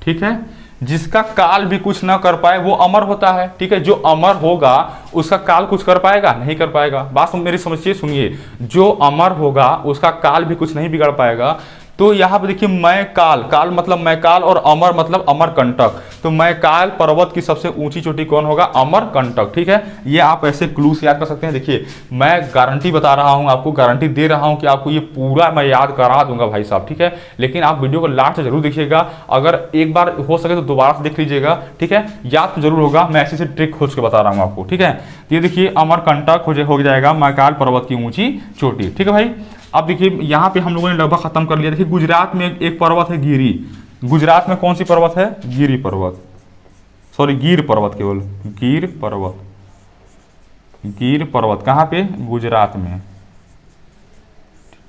ठीक है, जिसका काल भी कुछ ना कर पाए वो अमर होता है, ठीक है। जो अमर होगा उसका काल कुछ कर पाएगा, नहीं कर पाएगा। बात मेरी समझिए, सुनिए, जो अमर होगा उसका काल भी कुछ नहीं बिगड़ पाएगा। तो यहाँ पे देखिए मैकाल, काल मतलब मैकाल और अमर मतलब अमरकंटक, तो मैकाल पर्वत की सबसे ऊंची चोटी कौन होगा, अमरकंटक, ठीक है। ये आप ऐसे क्लू से याद कर सकते हैं। देखिए मैं गारंटी बता रहा हूँ, आपको गारंटी दे रहा हूँ कि आपको ये पूरा मैं याद करा दूंगा भाई साहब, ठीक है। लेकिन आप वीडियो को लास्ट जरूर देखिएगा, अगर एक बार हो सके तो दोबारा से देख लीजिएगा, ठीक है। याद तो जरूर होगा, मैं ऐसे ट्रिक खोज के बता रहा हूँ आपको, ठीक है। ये देखिए अमरकंटक हो जाएगा मैकाल पर्वत की ऊंची चोटी, ठीक है भाई। अब देखिए यहाँ पे हम लोगों ने लगभग खत्म कर लिया। देखिए गुजरात में एक पर्वत है गिरी, गुजरात में कौन सी पर्वत है, गिरी पर्वत, सॉरी गिर पर्वत, केवल गिर पर्वत, गिर पर्वत कहाँ पे, गुजरात में,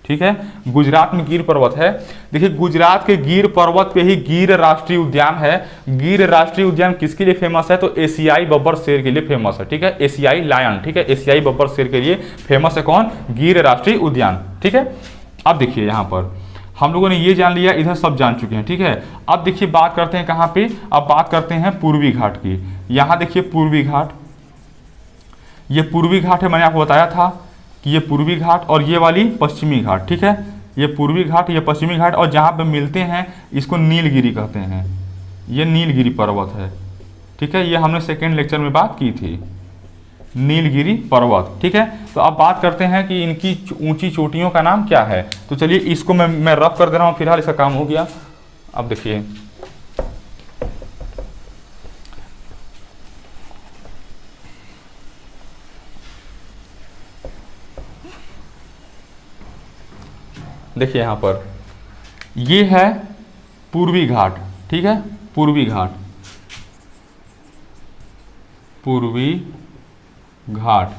ठीक है। गुजरात में गिर पर्वत है। देखिए गुजरात के गिर पर्वत पे ही गिर राष्ट्रीय उद्यान है। गिर राष्ट्रीय उद्यान किसके लिए फेमस है, तो एशियाई बब्बर शेर के लिए फेमस है, ठीक है, एशियाई लायन, ठीक है, एशियाई बब्बर शेर के लिए फेमस है कौन, गिर राष्ट्रीय उद्यान, ठीक है। अब देखिए यहाँ पर हम लोगों ने ये जान लिया, इधर सब जान चुके हैं, ठीक है। अब देखिए बात करते हैं कहाँ पे, अब बात करते हैं पूर्वी घाट की। यहाँ देखिए पूर्वी घाट, ये पूर्वी घाट है, मैंने आपको बताया था कि ये पूर्वी घाट और ये वाली पश्चिमी घाट, ठीक है। ये पूर्वी घाट, ये पश्चिमी घाट, और जहाँ पे मिलते हैं इसको नीलगिरी कहते हैं। ये नीलगिरी पर्वत है, ठीक है। ये हमने सेकेंड लेक्चर में बात की थी, नीलगिरी पर्वत, ठीक है। तो अब बात करते हैं कि इनकी ऊंची चोटियों का नाम क्या है। तो चलिए इसको मैं रफ कर दे रहा हूँ, फिलहाल इसका काम हो गया। अब देखिए देखिए यहाँ पर ये है पूर्वी घाट, ठीक है, पूर्वी घाट, पूर्वी घाट।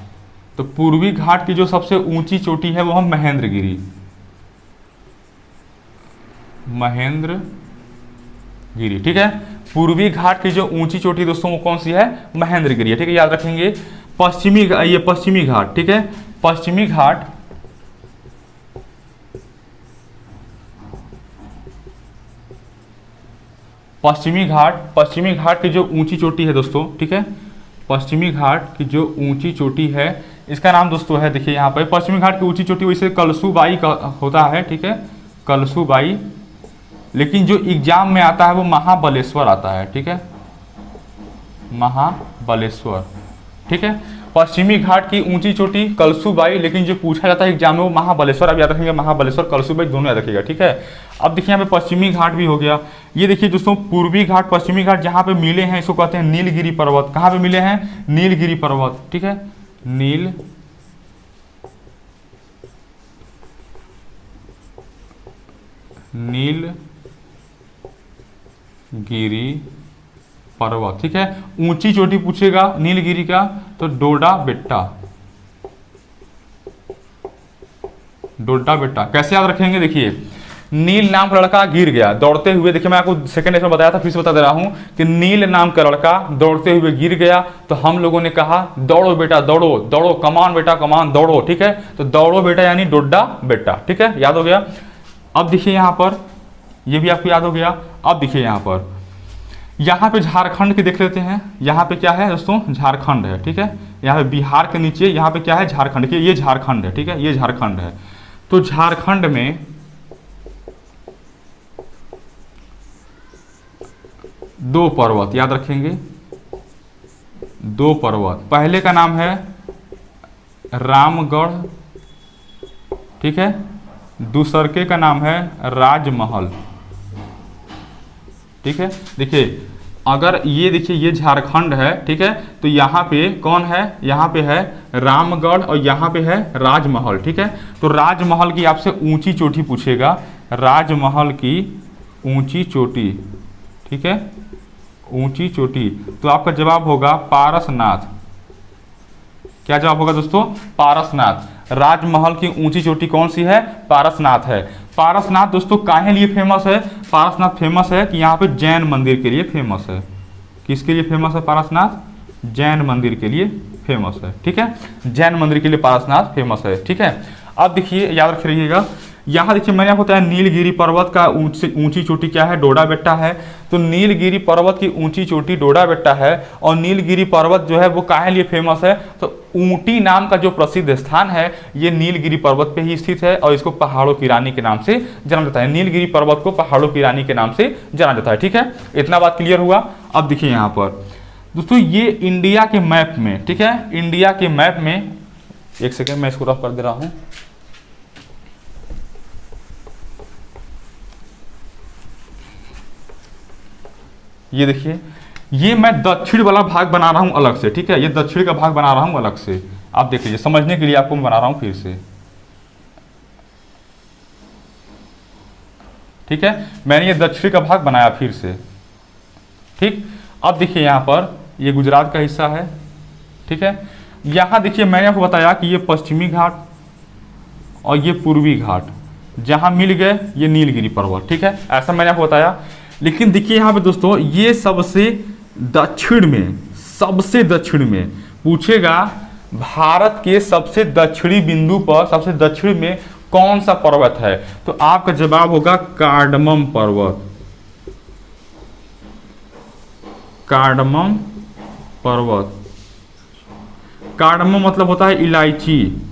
तो पूर्वी घाट की जो सबसे ऊंची चोटी है वो हम महेंद्रगिरी, महेंद्रगिरी, ठीक है। पूर्वी घाट की जो ऊंची चोटी दोस्तों वो कौन सी है, महेंद्रगिरी है, ठीक है, याद रखेंगे। ये पश्चिमी घाट, ठीक है, पश्चिमी घाट, पश्चिमी घाट की जो ऊंची चोटी है दोस्तों, ठीक है, पश्चिमी घाट की जो ऊंची चोटी है इसका नाम दोस्तों है, देखिए यहाँ पर पश्चिमी घाट की ऊंची चोटी वैसे कलसूबाई का होता है, ठीक है, कलसूबाई, लेकिन जो एग्जाम में आता है वो महाबलेश्वर आता है, ठीक है, महाबलेश्वर, ठीक है। पश्चिमी घाट की ऊंची चोटी कलसूबाई, लेकिन जो पूछा जाता है एग्जाम में वो महाबलेश्वर। अब याद रखेंगे, महाबलेश्वर कलसूबाई दोनों याद रखिएगा, ठीक है। अब देखिए यहाँ पे पश्चिमी घाट भी हो गया। ये देखिए दोस्तों पूर्वी घाट पश्चिमी घाट जहाँ पे मिले हैं इसको कहते हैं नीलगिरी पर्वत। कहाँ पे मिले हैं, नीलगिरी पर्वत, ठीक है, नीलगिरी पर्वत, ठीक है। ऊंची चोटी पूछेगा नीलगिरी का तो डोडा बेट्टा, डोडा बेट्टा कैसे याद रखेंगे, देखिए नील नाम का लड़का गिर गया दौड़ते हुए। देखिए मैं आपको सेकंड लेक्चर में बताया था, फिर से बता दे रहा हूं कि नील नाम का लड़का दौड़ते हुए गिर गया, तो हम लोगों ने कहा दौड़ो बेटा दौड़ो, दौड़ो कमान बेटा कमान दौड़ो, ठीक है। तो दौड़ो बेटा यानी डोडा बेटा, ठीक है, याद हो गया। अब देखिए यहाँ पर ये भी आपको याद हो गया। अब देखिए यहाँ पे झारखंड की देख लेते हैं। यहाँ पे क्या है दोस्तों, झारखंड है, ठीक है। यहाँ पे बिहार के नीचे यहाँ पे क्या है, झारखंड के, ये झारखंड है, ठीक है, ये झारखंड है। तो झारखंड में दो पर्वत याद रखेंगे, दो पर्वत। पहले का नाम है रामगढ़, ठीक है, दूसरके का नाम है राजमहल, ठीक है। देखिए अगर ये देखिए ये झारखंड है, ठीक है, तो यहाँ पे कौन है, यहाँ पे है रामगढ़ और यहाँ पे है राजमहल, ठीक है। तो राजमहल की आपसे ऊंची चोटी पूछेगा, राजमहल की ऊंची चोटी, ठीक है, ऊंची चोटी, तो आपका जवाब होगा पारसनाथ, क्या जवाब होगा दोस्तों? पारसनाथ। राजमहल की ऊंची चोटी कौन सी है? पारसनाथ है। पारसनाथ दोस्तों काहे लिए फेमस है? पारसनाथ फेमस है कि यहाँ पे जैन मंदिर के लिए फेमस है। किसके लिए फेमस है पारसनाथ? जैन मंदिर के लिए फेमस है। ठीक है, जैन मंदिर के लिए पारसनाथ फेमस है। ठीक है, अब देखिए याद रख रखिएगा, यहाँ देखिए मैंने आपको बताया नीलगिरी पर्वत का ऊंची चोटी क्या है? डोडा बेट्टा है। तो नीलगिरी पर्वत की ऊंची चोटी डोडा बेट्टा है। और नीलगिरी पर्वत जो है वो काहे लिए फेमस है? तो ऊटी नाम का जो प्रसिद्ध स्थान है ये नीलगिरी पर्वत पे ही स्थित है और इसको पहाड़ों की रानी के नाम से जाना जाता है। नीलगिरी पर्वत को पहाड़ों की रानी के नाम से जाना जाता है। ठीक है, इतना बात क्लियर हुआ। अब देखिए यहाँ पर दोस्तों ये इंडिया के मैप में, ठीक है, इंडिया के मैप में, एक सेकेंड मैं इसको रफ कर दे रहा हूं। ये देखिए, ये मैं दक्षिण वाला भाग बना रहा हूं अलग से। ठीक है, ये दक्षिण का भाग बना रहा हूं अलग से। आप देख लीजिए, समझने के लिए आपको मैं बना रहा हूं फिर से। ठीक है, मैंने ये दक्षिण का भाग बनाया फिर से। ठीक, अब देखिए यहां पर ये गुजरात का हिस्सा है। ठीक है, यहां देखिए मैंने आपको बताया कि ये पश्चिमी घाट और ये पूर्वी घाट जहां मिल गए ये नीलगिरी पर्वत। ठीक है, ऐसा मैंने आपको बताया। लेकिन देखिए यहाँ पे दोस्तों ये सबसे दक्षिण में पूछेगा भारत के सबसे दक्षिणी बिंदु पर, सबसे दक्षिण में कौन सा पर्वत है? तो आपका जवाब होगा कार्डमम पर्वत। कार्डमम पर्वत। कार्डमम मतलब होता है इलायची।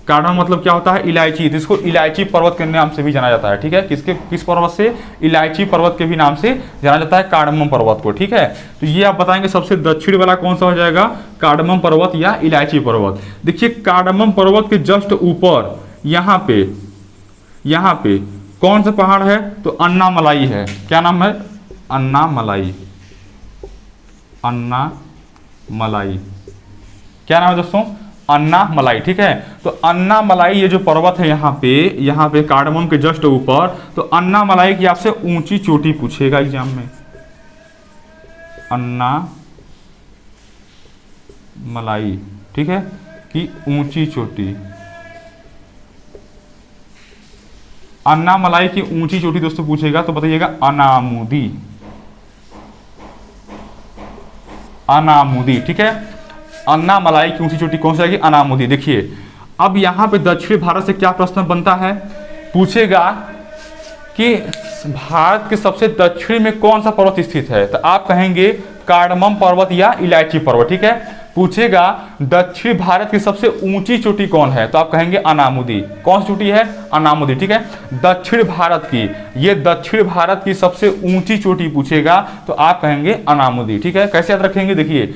कार्डमम मतलब क्या होता है? इलायची। तो इसको इलायची पर्वत के नाम से भी जाना जाता है। ठीक है, किस पर्वत से? इलायची पर्वत के भी नाम से जाना जाता है कार्डमम पर्वत को। ठीक है, तो ये आप बताएंगे सबसे दक्षिण वाला कौन सा हो जाएगा? कार्डमम पर्वत या इलायची पर्वत। देखिए कार्डमम पर्वत के जस्ट ऊपर यहाँ पे कौन सा पहाड़ है? तो अन्नामलाई है। क्या नाम है? अन्नामलाई। अन्नामलाई। क्या नाम है दोस्तों? अन्नामलाई। ठीक है, तो अन्नामलाई ये जो पर्वत है यहाँ पे कार्डमम के जस्ट ऊपर, तो अन्नामलाई की आपसे ऊंची चोटी पूछेगा एग्जाम में। अन्नामलाई, ठीक है, कि ऊंची चोटी। अन्नामलाई की ऊंची चोटी दोस्तों पूछेगा तो बताइएगा अनामुदी। अनामुदी। ठीक है, अन्नामलाई की ऊंची चोटी कौन सी आएगी? अनामुदी। देखिए अब यहाँ पे दक्षिण भारत से क्या प्रश्न बनता है? पूछेगा कि भारत के सबसे दक्षिण में कौन सा पर्वत स्थित है? तो आप कहेंगे कार्डमम पर्वत या इलायची पर्वत। ठीक है, पूछेगा दक्षिण भारत की सबसे ऊंची चोटी कौन है? तो आप कहेंगे अनामुदी। कौन सी चोटी है? अनामुदी। ठीक है, दक्षिण भारत की, ये दक्षिण भारत की सबसे ऊंची चोटी पूछेगा तो आप कहेंगे अनामुदी। ठीक है, कैसे याद रखेंगे? देखिए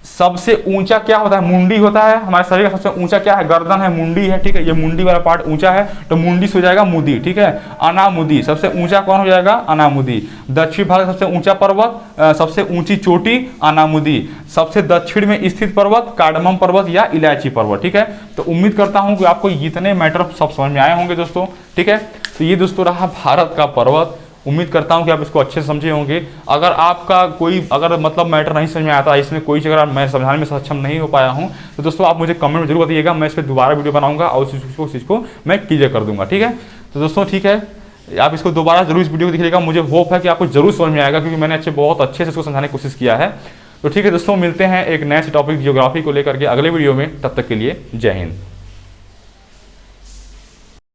सबसे ऊंचा क्या होता है? मुंडी होता है। हमारे शरीर का सबसे ऊंचा क्या है? गर्दन है, मुंडी है। ठीक है, ये मुंडी वाला पार्ट ऊंचा है तो मुंडी से हो जाएगा मुदी। ठीक है, अनामुदी सबसे ऊंचा कौन हो जाएगा? अनामुदी। दक्षिण भारत सबसे ऊंचा पर्वत, सबसे ऊंची चोटी अनामुदी। सबसे दक्षिण में स्थित पर्वत कार्डमम पर्वत या इलायची पर्वत। ठीक है, तो उम्मीद करता हूं कि आपको इतने मैटर सब समझ में आए होंगे दोस्तों। ठीक है, तो ये दोस्तों रहा भारत का पर्वत। उम्मीद करता हूं कि आप इसको अच्छे से समझे होंगे। अगर आपका कोई मतलब मैटर नहीं समझ में आता, इसमें कोई जगह मैं समझाने में सक्षम नहीं हो पाया हूं, तो दोस्तों आप मुझे कमेंट में जरूर बताइएगा। मैं इस पर दोबारा वीडियो बनाऊंगा और उस चीज़ को मैं क्लियर कर दूंगा। ठीक है, तो दोस्तों ठीक है, आप इसको दोबारा जरूर इस वीडियो को देखिएगा। मुझे होप है कि आपको जरूर समझ में आएगा क्योंकि मैंने बहुत अच्छे से इसको समझाने की कोशिश किया है। तो ठीक है दोस्तों, मिलते हैं एक नए से टॉपिक जियोग्राफी को लेकर के अगले वीडियो में। तब तक के लिए जय हिंद।